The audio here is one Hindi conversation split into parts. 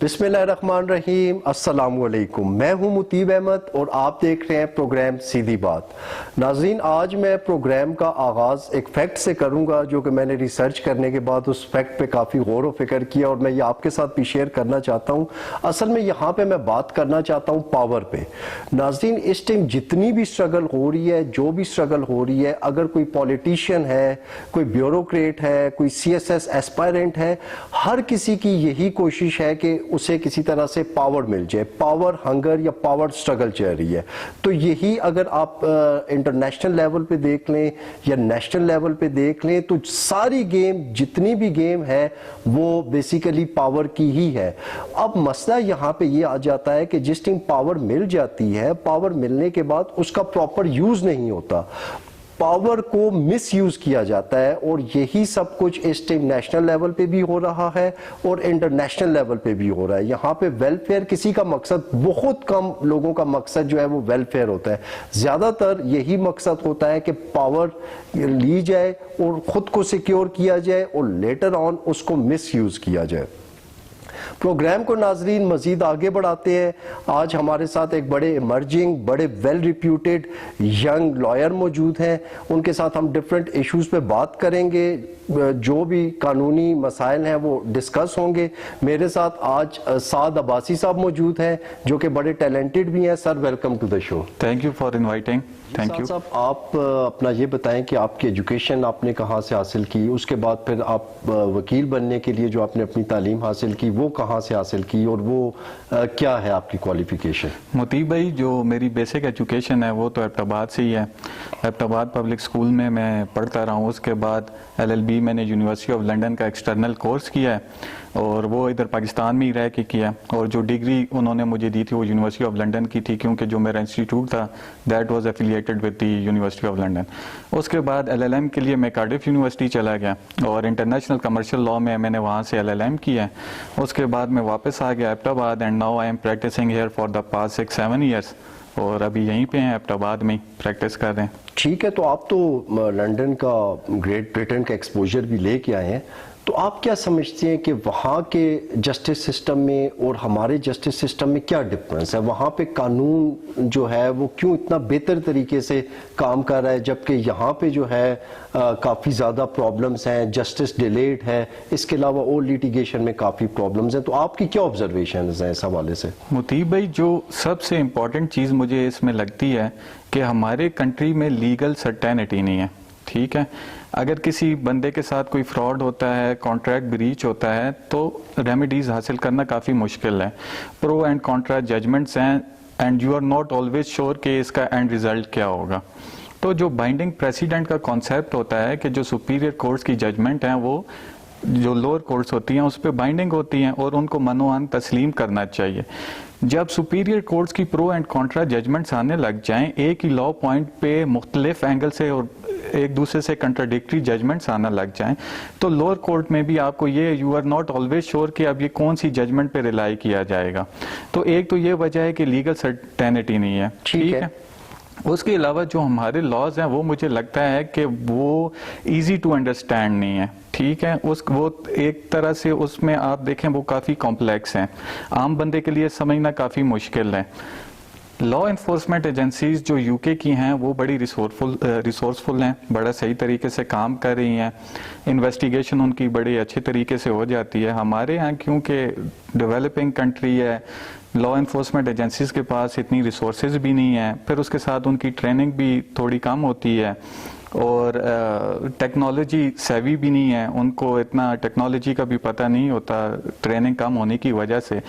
बिस्मिल्लाहिर्रहमानिर्रहीम, अस्सलामुअलैकुम। मैं हूं मुतीब अहमद और आप देख रहे हैं प्रोग्राम सीधी बात। नाज़रीन, आज मैं प्रोग्राम का आगाज़ एक फैक्ट से करूंगा जो कि मैंने रिसर्च करने के बाद उस फैक्ट पे काफ़ी गौर व फिक्र किया और मैं ये आपके साथ भी शेयर करना चाहता हूं। असल में यहाँ पे मैं बात करना चाहता हूँ पावर पे। नाज़रीन, इस टाइम जितनी भी स्ट्रगल हो रही है, जो भी स्ट्रगल हो रही है, अगर कोई पॉलिटिशियन है, कोई ब्यूरोक्रेट है, कोई CSS एस्पायरेंट है, हर किसी की यही कोशिश है कि उसे किसी तरह से पावर मिल जाए। पावर हंगर या पावर स्ट्रगल चल रही है। तो यही अगर आप इंटरनेशनल लेवल पे देख लें या नेशनल लेवल पे देख लें तो सारी गेम, जितनी भी गेम है, वो बेसिकली पावर की ही है। अब मसला यहाँ पे ये आ जाता है कि जिस टाइम पावर मिल जाती है, पावर मिलने के बाद उसका प्रॉपर यूज नहीं होता, पावर को मिस यूज किया जाता है। और यही सब कुछ इस टाइम नेशनल लेवल पे भी हो रहा है और इंटरनेशनल लेवल पे भी हो रहा है। यहाँ पे वेलफेयर किसी का मकसद, बहुत कम लोगों का मकसद जो है वो वेलफेयर होता है। ज्यादातर यही मकसद होता है कि पावर ली जाए और खुद को सिक्योर किया जाए और लेटर ऑन उसको मिस यूज किया जाए। प्रोग्राम को नाजरीन मजीद आगे बढ़ाते हैं। आज हमारे साथ एक बड़े इमर्जिंग, बड़े वेल रिप्यूटेड यंग लॉयर मौजूद हैं। उनके साथ हम डिफरेंट इश्यूज पे बात करेंगे, जो भी कानूनी मसाइल हैं वो डिस्कस होंगे। मेरे साथ आज साद अब्बासी साहब मौजूद हैं जो कि बड़े टैलेंटेड भी हैं। Sir, welcome to the show. Thank you for inviting. Thank you. साहब, आप अपना ये बताएं कि आपकी एजुकेशन आपने कहाँ से हासिल की, उसके बाद फिर आप वकील बनने के लिए जो आपने अपनी तालीम हासिल की वो कहाँ से हासिल की और वो क्या है आपकी क्वालिफिकेशन? मोतीब भाई, जो मेरी बेसिक एजुकेशन है वो तो एबटाबाद से ही है। एबटाबाद पब्लिक स्कूल में मैं पढ़ता रहा हूँ। उसके बाद LLB मैंने यूनिवर्सिटी ऑफ लंदन का एक्सटर्नल कोर्स किया है और वो इधर पाकिस्तान में ही रह के किया। और जो डिग्री उन्होंने मुझे दी थी वो यूनिवर्सिटी ऑफ लंदन की थी, क्योंकि जो मेरा इंस्टीट्यूट था that was affiliated with the university of London. उसके बाद LLM के लिए मैं कार्डिफ यूनिवर्सिटी चला गया और इंटरनेशनल कमर्शियल लॉ में मैंने वहाँ से LLM किया। उसके बाद मैं वापस आ गया Abbottabad and now I am practising here for the past 6-7 years और अभी यहीं पे हैं एबटाबाद में प्रैक्टिस कर रहे हैं। ठीक है, तो आप तो लंदन का, ग्रेट ब्रिटेन का एक्सपोजर भी लेके आए हैं, तो आप क्या समझते हैं कि वहाँ के जस्टिस सिस्टम में और हमारे जस्टिस सिस्टम में क्या डिफरेंस है? वहाँ पे कानून जो है वो क्यों इतना बेहतर तरीके से काम कर रहा है, जबकि यहाँ पे जो है काफ़ी ज़्यादा प्रॉब्लम्स हैं, जस्टिस डिलेड है, इसके अलावा और लिटिगेशन में काफ़ी प्रॉब्लम्स हैं। तो आपकी क्या ऑब्जर्वेशन हैं इस हवाले से? मोतीब भाई, जो सबसे इम्पोर्टेंट चीज़ मुझे इसमें लगती है कि हमारे कंट्री में लीगल सर्टेनिटी नहीं है। ठीक है, अगर किसी बंदे के साथ कोई फ्रॉड होता है, कॉन्ट्रैक्ट ब्रीच होता है, तो रेमेडीज हासिल करना काफ़ी मुश्किल है। प्रो एंड कॉन्ट्रा जजमेंट्स हैं and you are not always sure कि इसका एंड रिजल्ट क्या होगा। तो जो बाइंडिंग प्रेसिडेंट का कॉन्सेप्ट होता है कि जो सुपीरियर कोर्ट्स की जजमेंट हैं वो जो लोअर कोर्ट्स होती हैं उस पर बाइंडिंग होती हैं और उनको मनोअन तस्लीम करना चाहिए। जब सुपीरियर कोर्ट्स की प्रो एंड कॉन्ट्रा जजमेंट्स आने लग जाएं, एक ही लॉ पॉइंट पे मुख्तलिफ एंगल से और एक दूसरे से कंट्राडिक्टरी जजमेंट्स आना लग जाएं, तो लोअर कोर्ट में भी आपको ये you are not always sure कि अब ये कौन सी जजमेंट पे रिलाई किया जाएगा। तो एक तो ये वजह है कि लीगल सर्टेनिटी नहीं है। ठीक है। उसके अलावा जो हमारे लॉज हैं वो मुझे लगता है कि वो इजी टू अंडरस्टैंड नहीं है। ठीक है, वो एक तरह से उसमें आप देखें वो काफ़ी कॉम्प्लेक्स हैं, आम बंदे के लिए समझना काफ़ी मुश्किल है। लॉ इन्फोर्समेंट एजेंसीज जो UK की हैं वो बड़ी रिसोर्सफुल हैं, बड़ा सही तरीके से काम कर रही हैं, इन्वेस्टिगेशन उनकी बड़ी अच्छे तरीके से हो जाती है। हमारे यहाँ क्योंकि डेवलपिंग कंट्री है, लॉ इन्फोर्समेंट एजेंसीज के पास इतनी रिसोर्सेज भी नहीं है, फिर उसके साथ उनकी ट्रेनिंग भी थोड़ी कम होती है और टेक्नोलॉजी सेवी भी नहीं है, उनको इतना टेक्नोलॉजी का भी पता नहीं होता ट्रेनिंग कम होने की वजह से।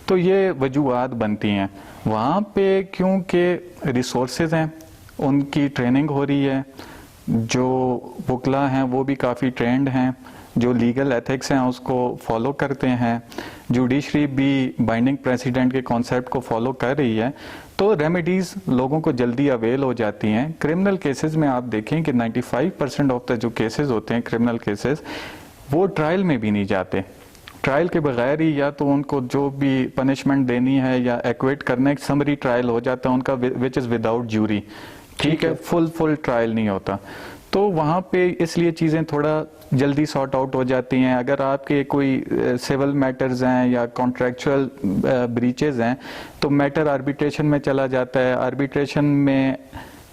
तो ये वजूहात बनती हैं। वहाँ पे क्योंकि रिसोर्सेज हैं, उनकी ट्रेनिंग हो रही है, जो वकला हैं वो भी काफ़ी ट्रेंड हैं, जो लीगल एथिक्स हैं उसको फॉलो करते हैं, जुडिशरी भी बाइंडिंग प्रेसिडेंट के कॉन्सेप्ट को फॉलो कर रही है, तो रेमेडीज लोगों को जल्दी अवेल हो जाती हैं। क्रिमिनल केसेस में आप देखें कि 95% ऑफ द जो केसेस होते हैं क्रिमिनल केसेस वो ट्रायल में भी नहीं जाते। ट्रायल के बगैर ही या तो उनको जो भी पनिशमेंट देनी है या एक्वेट करना है, समरी ट्रायल हो जाता है उनका विच इज़ विदाउट ज्यूरी। ठीक है, फुल ट्रायल नहीं होता। तो वहाँ पे इसलिए चीज़ें थोड़ा जल्दी सॉर्ट आउट हो जाती हैं। अगर आपके कोई सिविल मैटर्स हैं या कॉन्ट्रैक्चुअल ब्रीचेस हैं तो मैटर आर्बिट्रेशन में चला जाता है। आर्बिट्रेशन में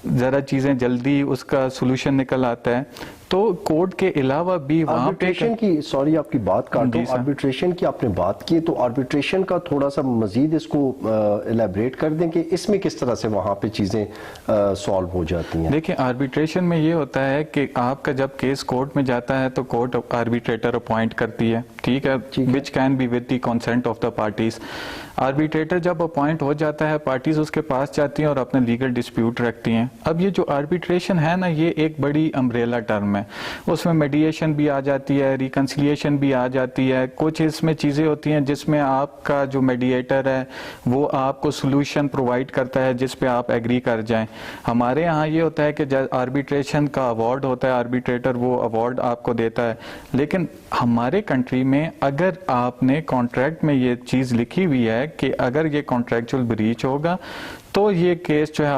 ज़रा चीज़ें जल्दी उसका सोल्यूशन निकल आता है। तो कोर्ट के अलावा भी वहाँ पे आर्बिट्रेशन की, सॉरी आपकी बात काटो, जी सर। आर्बिट्रेशन की आपने बात की, तो आर्बिट्रेशन का थोड़ा सा मजीद इसको इलेबरेट कर दें कि इसमें किस तरह से वहाँ पे चीज़ें सॉल्व हो जाती हैं। देखिए, आर्बिट्रेशन में ये होता है कि आपका जब केस कोर्ट में जाता है तो कोर्ट आर्बिट्रेटर अपॉइंट करती है, ठीक है, which can be with the consent of the parties. Arbitrator जब अपॉइंट हो जाता है, पार्टीज उसके पास जाती हैं और अपने लीगल डिस्प्यूट रखती हैं। अब ये जो आर्बिट्रेशन है ना, ये एक बड़ी अम्ब्रेला टर्म है। उसमें मेडिएशन भी आ जाती है, रिकंसिलिएशन भी आ जाती है। कुछ इसमें चीज़ें होती हैं जिसमें आपका जो मेडिएटर है वो आपको सोल्यूशन प्रोवाइड करता है जिस पे आप एग्री कर जाएं। हमारे यहाँ ये होता है कि आर्बिट्रेशन का अवार्ड होता है, आर्बिट्रेटर वो अवार्ड आपको देता है। लेकिन हमारे कंट्री में अगर आपने कॉन्ट्रैक्ट में ये चीज़ लिखी हुई है कि अगर ये कॉन्ट्रैक्चुअल ब्रीच होगा तो ये केस जो है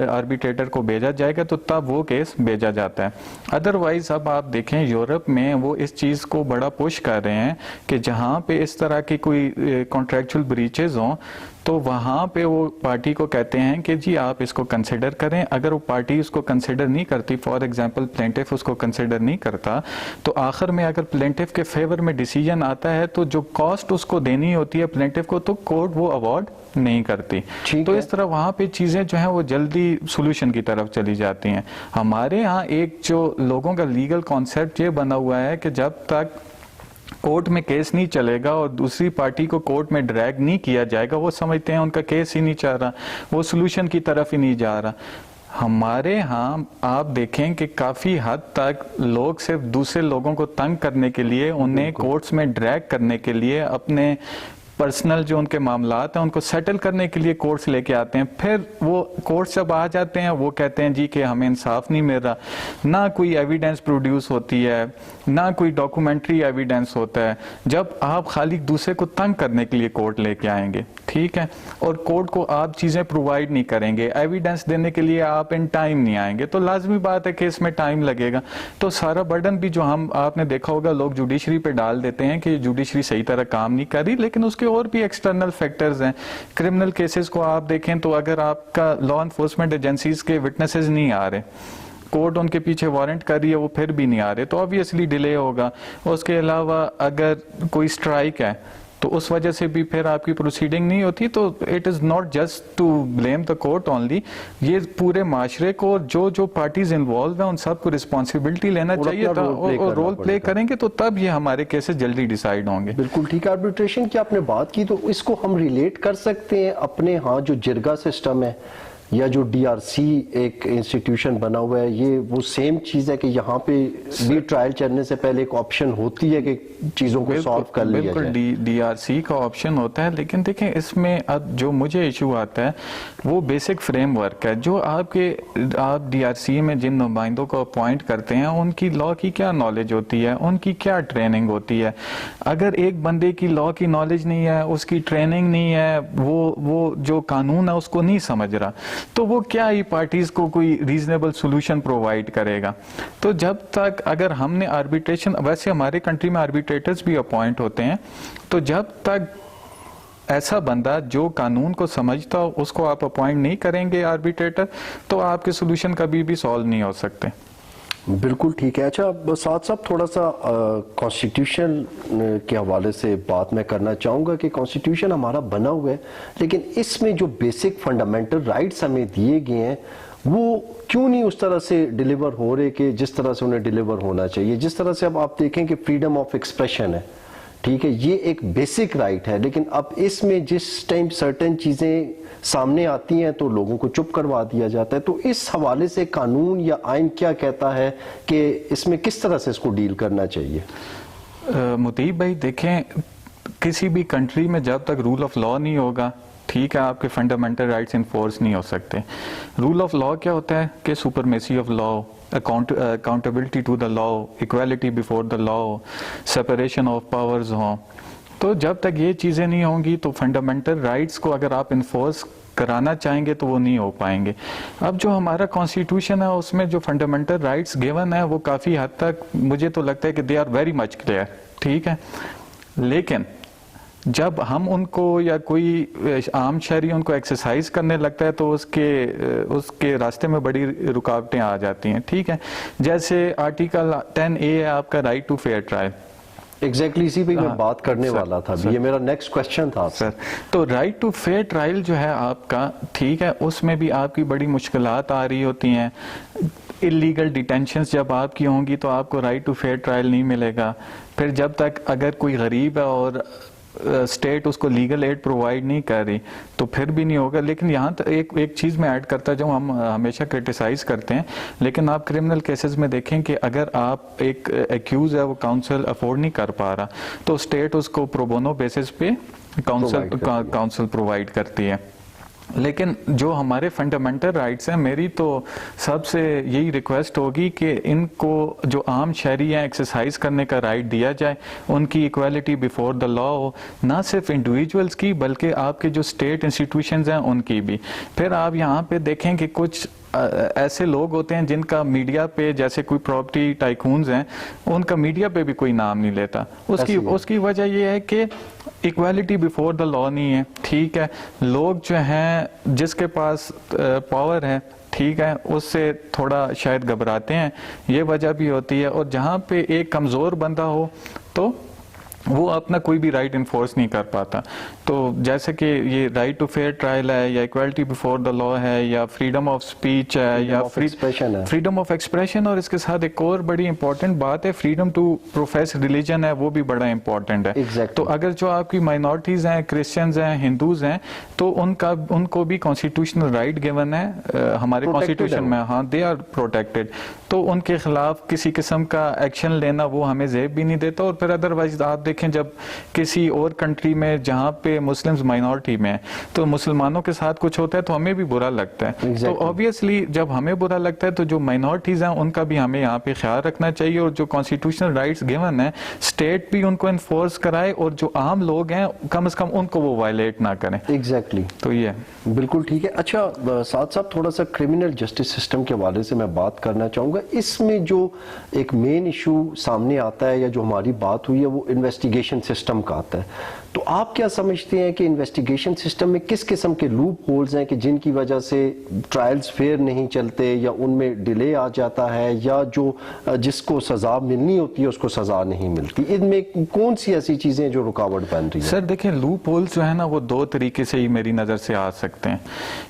आर्बिट्रेटर को भेजा जाएगा, तो तब वो केस भेजा जाता है। अदरवाइज अब आप देखें यूरोप में वो इस चीज़ को बड़ा पुश कर रहे हैं कि जहाँ पे इस तरह की कोई कॉन्ट्रैक्चुअल ब्रीचेस हों तो वहाँ पे वो पार्टी को कहते हैं कि जी आप इसको कंसिडर करें। अगर वो पार्टी उसको कंसिडर नहीं करती, फॉर एग्जांपल प्लेंटिफ उसको कंसिडर नहीं करता, तो आखिर में अगर प्लेंटिफ के फेवर में डिसीजन आता है तो जो कॉस्ट उसको देनी होती है प्लेंटिफ को, तो कोर्ट वो अवार्ड नहीं करती। तो इस तरह वहाँ पे चीज़ें जो हैं वो जल्दी सोल्यूशन की तरफ चली जाती हैं। हमारे यहाँ एक जो लोगों का लीगल कॉन्सेप्ट ये बना हुआ है कि जब तक कोर्ट में केस नहीं चलेगा और दूसरी पार्टी को कोर्ट में ड्रैग नहीं किया जाएगा, वो समझते हैं उनका केस ही नहीं चल रहा, वो सोल्यूशन की तरफ ही नहीं जा रहा। हमारे यहाँ आप देखें कि काफ़ी हद तक लोग सिर्फ दूसरे लोगों को तंग करने के लिए, उन्हें कोर्ट्स में ड्रैग करने के लिए, अपने पर्सनल जो उनके मामलात हैं उनको सेटल करने के लिए कोर्ट्स लेके आते हैं। फिर वो कोर्ट्स जब आ जाते हैं वो कहते हैं जी कि हमें इंसाफ नहीं मिल रहा। ना कोई एविडेंस प्रोड्यूस होती है, ना कोई डॉक्यूमेंट्री एविडेंस होता है। जब आप खाली दूसरे को तंग करने के लिए कोर्ट लेके आएंगे, ठीक है, और कोर्ट को आप चीज़ें प्रोवाइड नहीं करेंगे, एविडेंस देने के लिए आप इन टाइम नहीं आएंगे, तो लाजमी बात है कि इसमें टाइम लगेगा। तो सारा बर्डन भी जो आपने देखा होगा लोग जुडिशरी पे डाल देते हैं कि जुडिशरी सही तरह काम नहीं कर रही, लेकिन उसके और भी एक्सटर्नल फैक्टर्स हैं। क्रिमिनल केसेस को आप देखें तो अगर आपका लॉ एनफोर्समेंट एजेंसीज के विटनेसेस नहीं आ रहे, कोर्ट उनके पीछे वारंट कर रही है, वो फिर भी नहीं आ रहे, तो ऑब्वियसली डिले होगा। उसके अलावा अगर कोई स्ट्राइक है तो उस वजह से भी फिर आपकी प्रोसीडिंग नहीं होती। तो it is not just to blame the court only, ये पूरे माशरे को जो जो पार्टीज इन्वॉल्व हैं उन सबको रिस्पॉन्सिबिलिटी लेना चाहिए और रोल प्ले करेंगे तो तब ये हमारे केसेस जल्दी डिसाइड होंगे। बिल्कुल ठीक है। आर्बिट्रेशन की आपने बात की तो इसको हम रिलेट कर सकते हैं अपने यहाँ जो जिरगा सिस्टम है या जो डीआरसी एक इंस्टीट्यूशन बना हुआ है, ये वो सेम चीज़ है कि यहाँ पे भी ट्रायल चलने से पहले एक ऑप्शन होती है कि चीज़ों को सॉल्व कर लिया जाए। बिल्कुल डीआरसी का ऑप्शन होता है, लेकिन देखें इसमें अब जो मुझे इशू आता है वो बेसिक फ्रेमवर्क है। जो आप डीआरसी में जिन नुमाइंदों को अपॉइंट करते हैं उनकी लॉ की क्या नॉलेज होती है, उनकी क्या ट्रेनिंग होती है। अगर एक बंदे की लॉ की नॉलेज नहीं है, उसकी ट्रेनिंग नहीं है, वो जो कानून है उसको नहीं समझ रहा, तो वो क्या ही पार्टीज को कोई रीजनेबल सोल्यूशन प्रोवाइड करेगा। तो जब तक अगर हमने आर्बिट्रेशन, वैसे हमारे कंट्री में आर्बिट्रेटर्स भी अपॉइंट होते हैं, तो जब तक ऐसा बंदा जो कानून को समझता हो उसको आप अपॉइंट नहीं करेंगे आर्बिट्रेटर, तो आपके सोल्यूशन कभी भी सॉल्व नहीं हो सकते। बिल्कुल ठीक है। अच्छा, साथ साथ थोड़ा सा कॉन्स्टिट्यूशन के हवाले से बात मैं करना चाहूँगा कि कॉन्स्टिट्यूशन हमारा बना हुआ है, लेकिन इसमें जो बेसिक फंडामेंटल राइट्स हमें दिए गए हैं वो क्यों नहीं उस तरह से डिलीवर हो रहे कि जिस तरह से उन्हें डिलीवर होना चाहिए। जिस तरह से अब आप देखें कि फ्रीडम ऑफ एक्सप्रेशन है, ठीक है, ये एक बेसिक राइट है, लेकिन अब इसमें जिस टाइम सर्टेन चीज़ें सामने आती हैं तो लोगों को चुप करवा दिया जाता है। तो इस हवाले से कानून या आइन क्या कहता है कि इसमें किस तरह से इसको डील करना चाहिए? मुतीब भाई देखें, किसी भी कंट्री में जब तक रूल ऑफ लॉ नहीं होगा, ठीक है, आपके फंडामेंटल राइट्स इन्फोर्स नहीं हो सकते। रूल ऑफ लॉ क्या होता है कि supremacy of law, accountability to the law, equality before the law, separation of powers हों। तो जब तक ये चीज़ें नहीं होंगी तो फंडामेंटल राइट्स को अगर आप इन्फोर्स कराना चाहेंगे तो वो नहीं हो पाएंगे। अब जो हमारा कॉन्स्टिट्यूशन है उसमें जो फंडामेंटल राइट्स गिवन है वो काफ़ी हद तक मुझे तो लगता है कि they are very much clear, ठीक है। लेकिन जब हम उनको या कोई आम शहरी उनको एक्सरसाइज करने लगता है तो उसके रास्ते में बड़ी रुकावटें आ जाती हैं, ठीक है। जैसे आर्टिकल 10A है आपका right to fair trial. Exactly इसी पे मैं बात करने वाला था, ये मेरा नेक्स्ट क्वेश्चन था सर। तो राइट टू फेयर ट्रायल जो है आपका, ठीक है, उसमें भी आपकी बड़ी मुश्किलात आ रही होती हैं। इलीगल डिटेंशंस जब आपकी होंगी तो आपको राइट टू फेयर ट्रायल नहीं मिलेगा। फिर जब तक अगर कोई गरीब है और स्टेट उसको लीगल एड प्रोवाइड नहीं कर रही तो फिर भी नहीं होगा। लेकिन यहाँ तक एक चीज़ मैं ऐड करता जाऊँ, हम हमेशा क्रिटिसाइज करते हैं, लेकिन आप क्रिमिनल केसेस में देखें कि अगर आप एक एक्यूज है वो काउंसिल अफोर्ड नहीं कर पा रहा तो स्टेट उसको प्रोबोनो बेसिस पे काउंसिल प्रोवाइड करती है। लेकिन जो हमारे फंडामेंटल राइट्स हैं, मेरी तो सबसे यही रिक्वेस्ट होगी कि इनको जो आम शहरी हैं एक्सरसाइज करने का राइट दिया जाए, उनकी इक्वालिटी बिफोर द लॉ हो, ना सिर्फ इंडिविजुअल्स की बल्कि आपके जो स्टेट इंस्टीट्यूशंस हैं उनकी भी। फिर आप यहाँ पे देखें कि कुछ ऐसे लोग होते हैं जिनका मीडिया पे, जैसे कोई प्रॉपर्टी टाइकून्स हैं, उनका मीडिया पे भी कोई नाम नहीं लेता। उसकी वजह ये है कि इक्वालिटी बिफोर द लॉ नहीं है, ठीक है। लोग जो हैं जिसके पास पावर है, ठीक है, उससे थोड़ा शायद घबराते हैं, ये वजह भी होती है। और जहाँ पे एक कमज़ोर बंदा हो तो वो अपना कोई भी राइट इन्फोर्स नहीं कर पाता। तो जैसे कि ये राइट टू फेयर ट्रायल है या इक्वालिटी बिफोर द लॉ है या फ्रीडम ऑफ स्पीच है या फ्रीडम ऑफ एक्सप्रेशन, और इसके साथ एक और बड़ी इंपॉर्टेंट बात है फ्रीडम टू प्रोफेस रिलीजन है, वो भी बड़ा इंपॉर्टेंट है। exactly. तो अगर जो आपकी माइनॉरिटीज हैं, क्रिश्चियंस हैं, हिंदूज हैं, तो उनको भी कॉन्स्टिट्यूशनल राइट गिवन है हमारे कॉन्स्टिट्यूशन में, हाँ, दे आर प्रोटेक्टेड। तो उनके खिलाफ किसी किस्म का एक्शन लेना वो हमें जेब भी नहीं देता। और फिर अदरवाइज आप देखें जब किसी और कंट्री में जहाँ पे मुस्लिम्स माइनॉरिटी में है तो मुसलमानों के साथ कुछ होता है तो हमें भी बुरा लगता है। exactly. तो ऑब्वियसली जब हमें बुरा लगता है तो जो माइनॉरिटीज हैं उनका भी हमें यहाँ पे ख्याल रखना चाहिए। और जो कॉन्स्टिट्यूशनल राइट्स गिवन है स्टेट भी उनको इन्फोर्स कराए और जो आम लोग हैं कम से कम उनको वो वायलेट ना करें। एग्जैक्टली तो ये बिल्कुल ठीक है। अच्छा, साथ साथ थोड़ा सा क्रिमिनल जस्टिस सिस्टम के हवाले से मैं बात करना चाहूँगा। इसमें जो एक मेन इशू सामने आता है या जो हमारी बात हुई है वो इन्वेस्टिगेशन सिस्टम का आता है। तो आप क्या समझते हैं कि इन्वेस्टिगेशन सिस्टम में किस किस्म के लूप होल्स हैं कि जिनकी वजह से ट्रायल्स फेयर नहीं चलते या उनमें डिले आ जाता है या जो जिसको सज़ा मिलनी होती है उसको सज़ा नहीं मिलती? इनमें कौन सी ऐसी चीज़ें जो रुकावट बन रही है? सर देखिए, लूप होल्स जो है ना वो दो तरीके से ही मेरी नज़र से आ सकते हैं।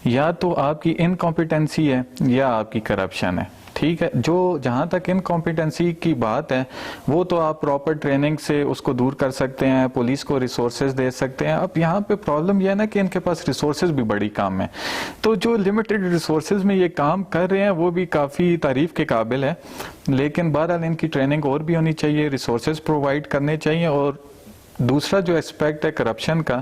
या तो आपकी इनकॉम्पिटेंसी है या आपकी करप्शन है, ठीक है। जो जहाँ तक इनकॉम्पिटेंसी की बात है वो तो आप प्रॉपर ट्रेनिंग से उसको दूर कर सकते हैं, पुलिस को रिसोर्सेज दे सकते हैं। अब यहाँ पे प्रॉब्लम यह है ना कि इनके पास रिसोर्सेज भी बड़ी कम है। तो जो लिमिटेड रिसोर्सेज में ये काम कर रहे हैं वो भी काफ़ी तारीफ के काबिल है, लेकिन बहरहाल इनकी ट्रेनिंग और भी होनी चाहिए, रिसोर्सेज प्रोवाइड करने चाहिए। और दूसरा जो एस्पेक्ट है करप्शन का,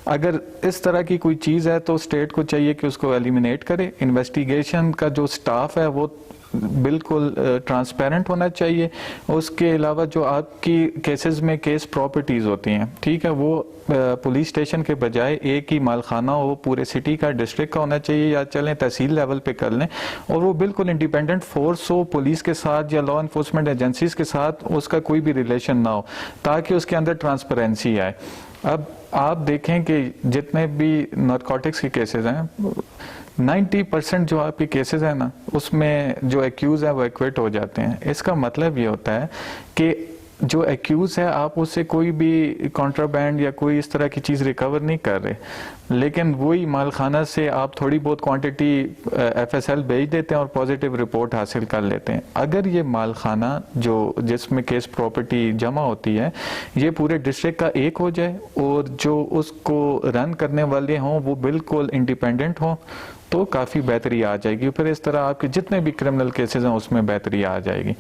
अगर इस तरह की कोई चीज़ है तो स्टेट को चाहिए कि उसको एलिमिनेट करे। इन्वेस्टिगेशन का जो स्टाफ है वो बिल्कुल ट्रांसपेरेंट होना चाहिए। उसके अलावा जो आपकी केसेस में केस प्रॉपर्टीज होती हैं, ठीक है, वो पुलिस स्टेशन के बजाय एक ही मालखाना हो, पूरे सिटी का, डिस्ट्रिक्ट का होना चाहिए, या चलें तहसील लेवल पे कर लें, और वो बिल्कुल इंडिपेंडेंट फोर्स हो, पुलिस के साथ या लॉ इन्फोर्समेंट एजेंसीज के साथ उसका कोई भी रिलेशन ना हो, ताकि उसके अंदर ट्रांसपेरेंसी आए। अब आप देखें कि जितने भी नारकोटिक्स के केसेस हैं 90% जो आपके केसेस हैं ना उसमें जो एक्यूज है वो एक्विट हो जाते हैं। इसका मतलब ये होता है कि जो एक्यूज है आप उससे कोई भी कॉन्ट्राबैंड या कोई इस तरह की चीज़ रिकवर नहीं कर रहे, लेकिन वही मालखाना से आप थोड़ी बहुत क्वांटिटी FSL भेज देते हैं और पॉजिटिव रिपोर्ट हासिल कर लेते हैं। अगर ये मालखाना जो जिसमें केस प्रॉपर्टी जमा होती है ये पूरे डिस्ट्रिक्ट का एक हो जाए और जो उसको रन करने वाले हों वो बिल्कुल इंडिपेंडेंट हों तो काफ़ी बेहतरी आ जाएगी। फिर इस तरह आपके जितने भी क्रिमिनल केसेस हैं उसमें बेहतरी आ जाएगी।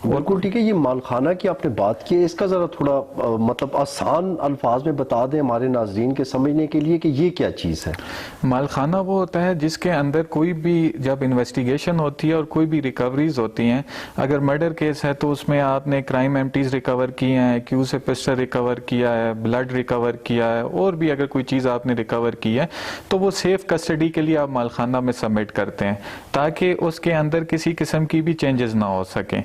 बिल्कुल ठीक है। ये मालखाना की आपने बात की है, इसका जरा थोड़ा मतलब आसान अल्फाज में बता दें हमारे नाजरीन के समझने के लिए कि ये क्या चीज़ है। मालखाना वो होता है जिसके अंदर कोई भी जब इन्वेस्टिगेशन होती है और कोई भी रिकवरीज होती हैं, अगर मर्डर केस है तो उसमें आपने क्राइम एम्प्टीज रिकवर किए हैं, क्यू से पिस्टल रिकवर किया है, ब्लड रिकवर किया है, और भी अगर कोई चीज़ आपने रिकवर की है तो वो सेफ कस्टडी के लिए आप मालखाना में सबमिट करते हैं ताकि उसके अंदर किसी किस्म की भी चेंजेस ना हो सके।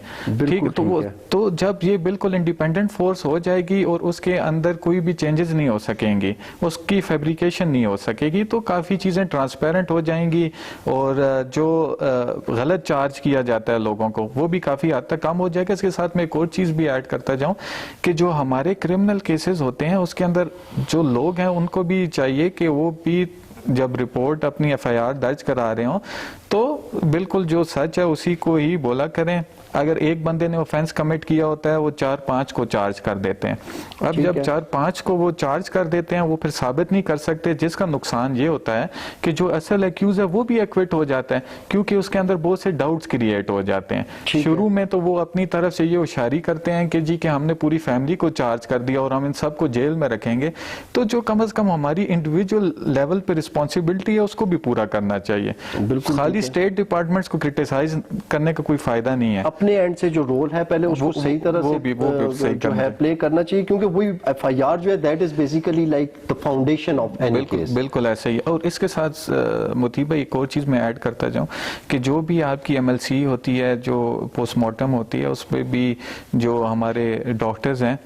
ठीक, तो वो तो जब ये बिल्कुल इंडिपेंडेंट फोर्स हो जाएगी और उसके अंदर कोई भी चेंजेस नहीं हो सकेंगी, उसकी फैब्रिकेशन नहीं हो सकेगी, तो काफ़ी चीज़ें ट्रांसपेरेंट हो जाएंगी और जो गलत चार्ज किया जाता है लोगों को वो भी काफ़ी हद तक कम हो जाएगा। इसके साथ मैं एक और चीज़ भी ऐड करता जाऊं कि जो हमारे क्रिमिनल केसेस होते हैं उसके अंदर जो लोग हैं उनको भी चाहिए कि वो भी जब रिपोर्ट अपनी एफआईआर दर्ज करा रहे हो तो बिल्कुल जो सच है उसी को ही बोला करें। अगर एक बंदे ने ऑफेंस कमिट किया होता है वो 4-5 को चार्ज कर देते हैं। अब जब 4-5 को वो चार्ज कर देते हैं वो फिर साबित नहीं कर सकते, जिसका नुकसान ये होता है कि जो असल एक्यूज है वो भी एक्विट हो जाता है क्योंकि उसके अंदर बहुत से डाउट्स क्रिएट हो जाते हैं। शुरू में तो वो अपनी तरफ से ये होशियारी करते हैं कि जी कि हमने पूरी फैमिली को चार्ज कर दिया और हम इन सबको जेल में रखेंगे, तो जो कम से कम हमारी इंडिविजुअल लेवल पे रिस्पॉन्सिबिलिटी है उसको भी पूरा करना चाहिए। खाली स्टेट डिपार्टमेंट्स को क्रिटिसाइज करने का कोई फायदा नहीं है। अपने एंड से जो रोल है पहले उसको सही तरह से जो है प्ले करना चाहिए, क्योंकि वही एफआईआर जो है that is basically like the foundation of any case. बिल्कुल ऐसे ही। और इसके साथ मोतीब भाई एक और चीज मैं ऐड करता जाऊं कि जो भी आपकी एमएलसी होती है, जो पोस्टमार्टम होती है, उस पर भी जो हमारे डॉक्टर्स हैं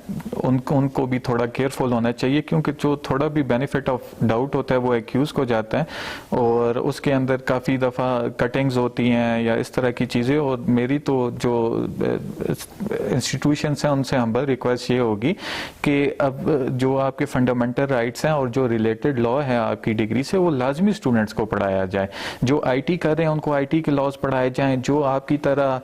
उनको भी थोड़ा केयरफुल होना चाहिए, क्योंकि जो थोड़ा भी बेनिफिट ऑफ डाउट होता है वो एक्यूज को जाता है और उसके अंदर काफी दफा कटिंग्स होती हैं या इस तरह की चीजें। और मेरी तो जो इंस्टीट्यूशंस हैं उनसे हम्बल रिक्वेस्ट ये होगी कि अब जो आपके फंडामेंटल राइट्स हैं और जो रिलेटेड लॉ है आपकी डिग्री से वो लाजमी स्टूडेंट्स को पढ़ाया जाए। जो आईटी कर रहे हैं उनको आईटी के लॉज पढ़ाए जाएं, जो आपकी तरह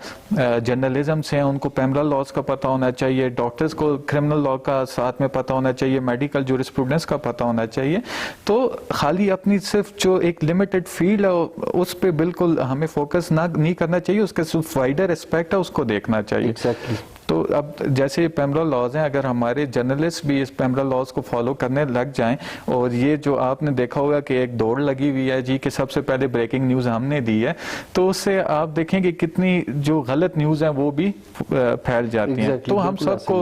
जर्नलिज्म से हैं उनको पेमरल लॉज का पता होना चाहिए, डॉक्टर्स को क्रिमिनल लॉ का साथ में पता होना चाहिए, मेडिकल जूरिस्प्रूडेंस का पता होना चाहिए। तो खाली अपनी सिर्फ जो एक लिमिटेड फील्ड है उस पर बिल्कुल हमें फोकस नहीं करना चाहिए, उसका सिर्फ वाइडर एस्पेक्ट है उसको देखना चाहिए। Exactly. तो अब जैसे पेमरल लॉज हैं, अगर हमारे जर्नलिस्ट भी इस पेमरल लॉज को फॉलो करने लग जाएं, और ये जो आपने देखा होगा कि एक दौड़ लगी हुई है जी कि सबसे पहले ब्रेकिंग न्यूज हमने दी है, तो उससे आप देखेंगे कितनी जो गलत न्यूज है वो भी फैल जाती हैं। तो हम सबको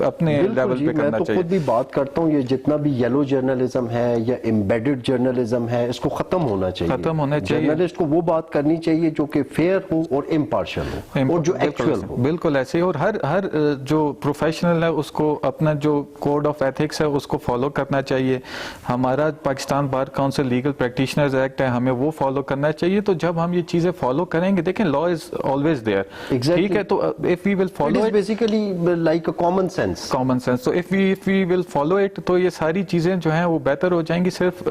अपने लेवल पे करना चाहिए। मैं तो खुद भी बात करता हूँ, ये जितना भी येलो जर्नलिज्म है या एम्बेडेड जर्नलिज्म है इसको खत्म होना चाहिए। खत्म होना चाहिए। जर्नलिस्ट को वो बात करनी चाहिए जो कि फेयर हो और इम्पार्शियल हो और जो एक्चुअल हो। बिल्कुल ऐसे। और हर जो प्रोफेशनल है उसको अपना जो कोड ऑफ एथिक्स है उसको फॉलो करना चाहिए। हमारा Pakistan bar council legal practitioners act है, हमें वो फॉलो करना चाहिए। तो जब हम ये चीजें फॉलो करेंगे, देखें लॉ इज ऑलवेज देयर, ठीक है, तो if we will follow it basically like a common sense. तो if we will follow it तो ये सारी चीजें जो हैं वो बेहतर हो जाएंगी। सिर्फ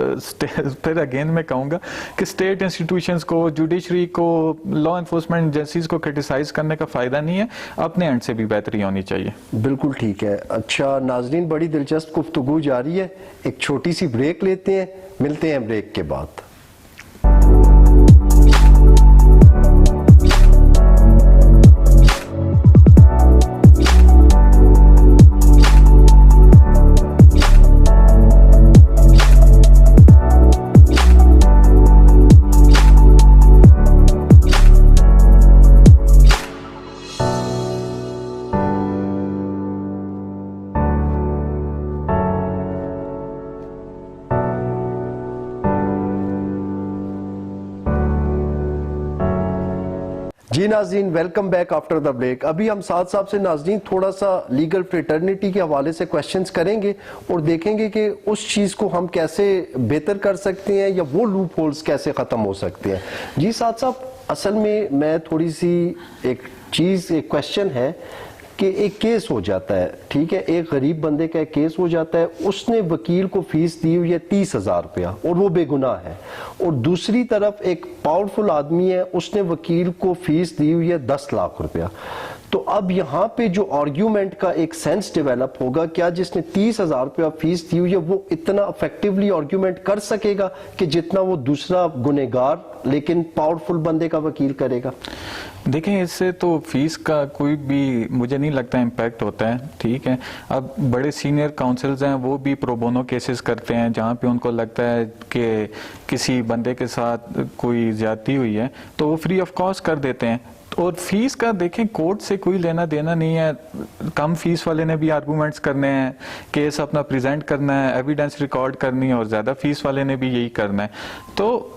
फिर अगेन मैं कहूंगा कि स्टेट इंस्टीट्यूशंस को, जुडिशरी को, लॉ एनफोर्समेंट एजेंसीज को क्रिटिसाइज करने का फायदा नहीं है, अपने एंड से भी बेहतरी होनी चाहिए। बिल्कुल ठीक है। अच्छा नाजरीन, बड़ी दिलचस्प गुफ्तगू जारी है, एक छोटी सी ब्रेक लेते हैं, मिलते हैं ब्रेक के बाद। जी नाज़रीन, welcome back after the break. अभी हम साथ साथ से नाज़रीन थोड़ा सा लीगल फ्रेटर्निटी के हवाले से क्वेश्चंस करेंगे और देखेंगे कि उस चीज़ को हम कैसे बेहतर कर सकते हैं या वो लूप होल्स कैसे ख़त्म हो सकते हैं। जी साथ साथ असल में मैं थोड़ी सी एक क्वेश्चन है कि एक केस हो जाता है, ठीक है, एक गरीब बंदे का एक केस हो जाता है, उसने वकील को फीस दी हुई है 30,000 रुपया और वो बेगुनाह है, और दूसरी तरफ एक पावरफुल आदमी है, उसने वकील को फीस दी हुई है 10 लाख रुपया। तो अब यहाँ पे जो आर्ग्यूमेंट का एक सेंस डेवलप होगा, क्या जिसने 30,000 रुपया फीस दी हुई है वो इतना इफेक्टिवली आर्ग्यूमेंट कर सकेगा कि जितना वो दूसरा गुनेगार लेकिन पावरफुल बंदे का वकील करेगा? देखें, इससे तो फीस का कोई भी मुझे नहीं लगता इम्पैक्ट होता है, ठीक है। अब बड़े सीनियर काउंसिल्स हैं, वो भी प्रो बोनो केसेस करते हैं जहाँ पे उनको लगता है कि किसी बंदे के साथ कोई ज्यादती हुई है तो वो फ्री ऑफ कॉस्ट कर देते हैं। और फीस का देखें, कोर्ट से कोई लेना देना नहीं है। कम फीस वाले ने भी आर्गूमेंट्स करने हैं, केस अपना प्रेजेंट करना है, एविडेंस रिकॉर्ड करनी है, और ज़्यादा फीस वाले ने भी यही करना है। तो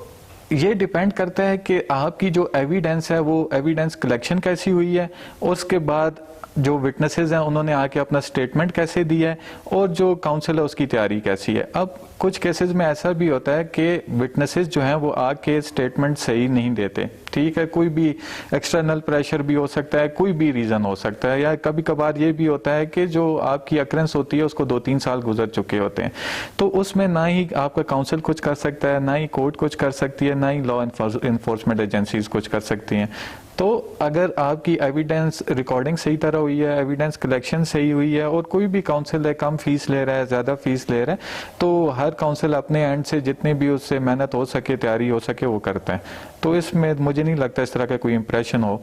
ये डिपेंड करता है कि आपकी जो एविडेंस है वो एविडेंस कलेक्शन कैसी हुई है, और उसके बाद जो विटनेसेस हैं उन्होंने आके अपना स्टेटमेंट कैसे दिया है, और जो काउंसिल है उसकी तैयारी कैसी है। अब कुछ केसेस में ऐसा भी होता है कि विटनेसेस जो हैं वो आके स्टेटमेंट सही नहीं देते, ठीक है। कोई भी एक्सटर्नल प्रेशर भी हो सकता है, कोई भी रीज़न हो सकता है, या कभी कभार ये भी होता है कि जो आपकी अक्रेंस होती है उसको 2-3 साल गुजर चुके होते हैं। तो उसमें ना ही आपका काउंसिल कुछ कर सकता है, ना ही कोर्ट कुछ कर सकती है, ना ही लॉ इन्फोर्समेंट एजेंसीज कुछ कर सकती हैं। तो अगर आपकी एविडेंस रिकॉर्डिंग सही तरह हुई है, एविडेंस कलेक्शन सही हुई है, और कोई भी काउंसिल है कम फीस ले रहा है, ज़्यादा फीस ले रहा है, तो हर काउंसिल अपने एंड से जितनी भी उससे मेहनत हो सके, तैयारी हो सके, वो करता है। तो इसमें मुझे नहीं लगता इस तरह का कोई इंप्रेशन हो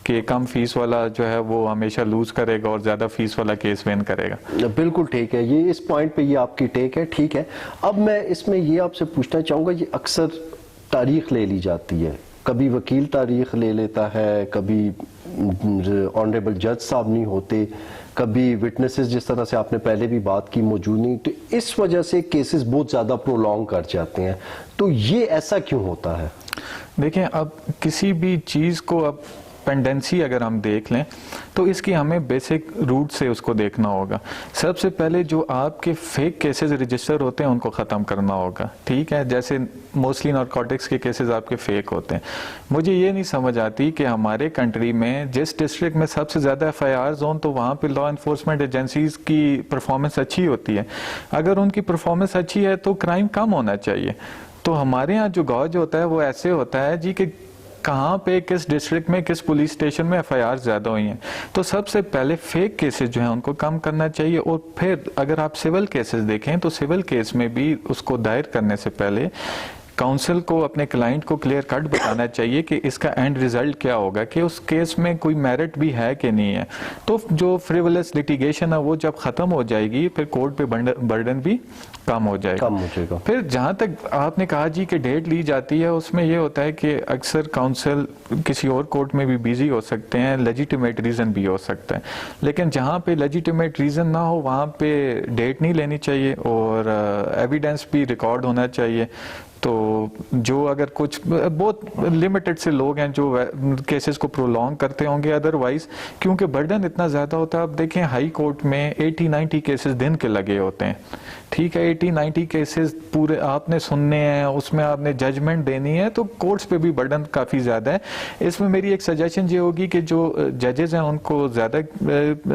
कि कम फीस वाला जो है वो हमेशा लूज करेगा और ज़्यादा फीस वाला केस विन करेगा। बिल्कुल ठीक है, ये इस पॉइंट पे ये आपकी टेक है, ठीक है। अब मैं इसमें ये आपसे पूछना चाहूँगा, ये अक्सर तारीख ले ली जाती है, कभी वकील तारीख ले लेता है, कभी ऑनरेबल जज साहब नहीं होते, कभी विटनेसेस जिस तरह से आपने पहले भी बात की मौजूद नहीं, तो इस वजह से केसेस बहुत ज़्यादा प्रोलॉन्ग कर जाते हैं। तो ये ऐसा क्यों होता है? देखें, अब किसी भी चीज़ को अब पेंडेंसी अगर हम देख लें तो इसकी हमें बेसिक रूट से उसको देखना होगा। सबसे पहले जो आपके फेक केसेस रजिस्टर होते हैं उनको ख़त्म करना होगा, ठीक है। जैसे मोस्टली नारकोटिक्स के केसेस आपके फेक होते हैं। मुझे ये नहीं समझ आती कि हमारे कंट्री में जिस डिस्ट्रिक्ट में सबसे ज़्यादा FIRs हों तो वहाँ पे लॉ इन्फोर्समेंट एजेंसीज की परफॉर्मेंस अच्छी होती है। अगर उनकी परफॉर्मेंस अच्छी है तो क्राइम कम होना चाहिए। तो हमारे यहाँ जो गौज होता है वो ऐसे होता है जी कि कहाँ पे किस डिस्ट्रिक्ट में किस पुलिस स्टेशन में FIR ज़्यादा हुई हैं। तो सबसे पहले फेक केसेस जो हैं उनको कम करना चाहिए। और फिर अगर आप सिविल केसेस देखें तो सिविल केस में भी उसको दायर करने से पहले काउंसिल को अपने क्लाइंट को क्लियर कट बताना चाहिए कि इसका एंड रिजल्ट क्या होगा, कि उस केस में कोई मेरिट भी है कि नहीं है। तो जो फ्रिवलेस लिटिगेशन है वो जब खत्म हो जाएगी फिर कोर्ट पे बर्डन भी कम हो जाएगा। फिर जहाँ तक आपने कहा जी कि डेट ली जाती है, उसमें ये होता है कि अक्सर काउंसिल किसी और कोर्ट में भी बिजी हो सकते हैं, लेजिटिमेट रीज़न भी हो सकता है। लेकिन जहाँ पे लेजिटिमेट रीज़न ना हो वहाँ पे डेट नहीं लेनी चाहिए, और एविडेंस भी रिकॉर्ड होना चाहिए। तो जो अगर कुछ बहुत लिमिटेड से लोग हैं जो केसेस को प्रोलॉन्ग करते होंगे, अदरवाइज क्योंकि बर्डन इतना ज़्यादा होता है। आप देखें हाई कोर्ट में 80-90 केसेस दिन के लगे होते हैं, ठीक है। 80-90 केसेस पूरे आपने सुनने हैं, उसमें आपने जजमेंट देनी है, तो कोर्ट्स पे भी बर्डन काफ़ी ज़्यादा है। इसमें मेरी एक सजेशन ये होगी कि जो जजेस हैं उनको ज़्यादा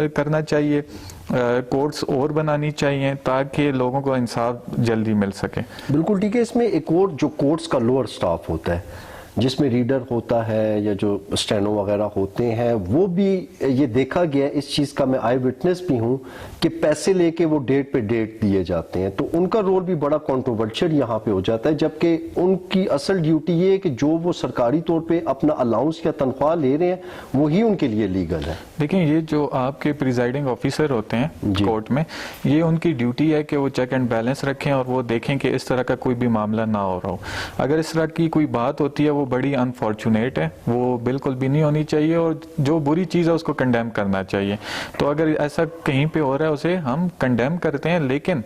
करना चाहिए, कोर्ट्स और बनानी चाहिए ताकि लोगों को इंसाफ जल्दी मिल सके। बिल्कुल ठीक है। इसमें एक और जो कोर्ट्स का लोअर स्टाफ होता है जिसमें रीडर होता है या जो स्टेनो वगैरह होते हैं, वो भी ये देखा गया, इस चीज़ का मैं आई विटनेस भी हूँ कि पैसे लेके वो डेट पे डेट दिए जाते हैं, तो उनका रोल भी बड़ा कंट्रोवर्शियल यहाँ पे हो जाता है। जबकि उनकी असल ड्यूटी ये है कि जो वो सरकारी तौर पे अपना अलाउंस या तनख्वाह ले रहे हैं वही उनके लिए लीगल है। देखिए, ये जो आपके प्रिजाइडिंग ऑफिसर होते हैं कोर्ट में, ये उनकी ड्यूटी है कि वो चेक एंड बैलेंस रखें और वो देखें कि इस तरह का कोई भी मामला ना हो रहा हो। अगर इस तरह की कोई बात होती है वो बड़ी अनफॉर्चुनेट है, वो बिल्कुल भी नहीं होनी चाहिए, और जो बुरी चीज़ है उसको कंडेम करना चाहिए। तो अगर ऐसा कहीं पे हो रहा है उसे हम कंडेम करते हैं, लेकिन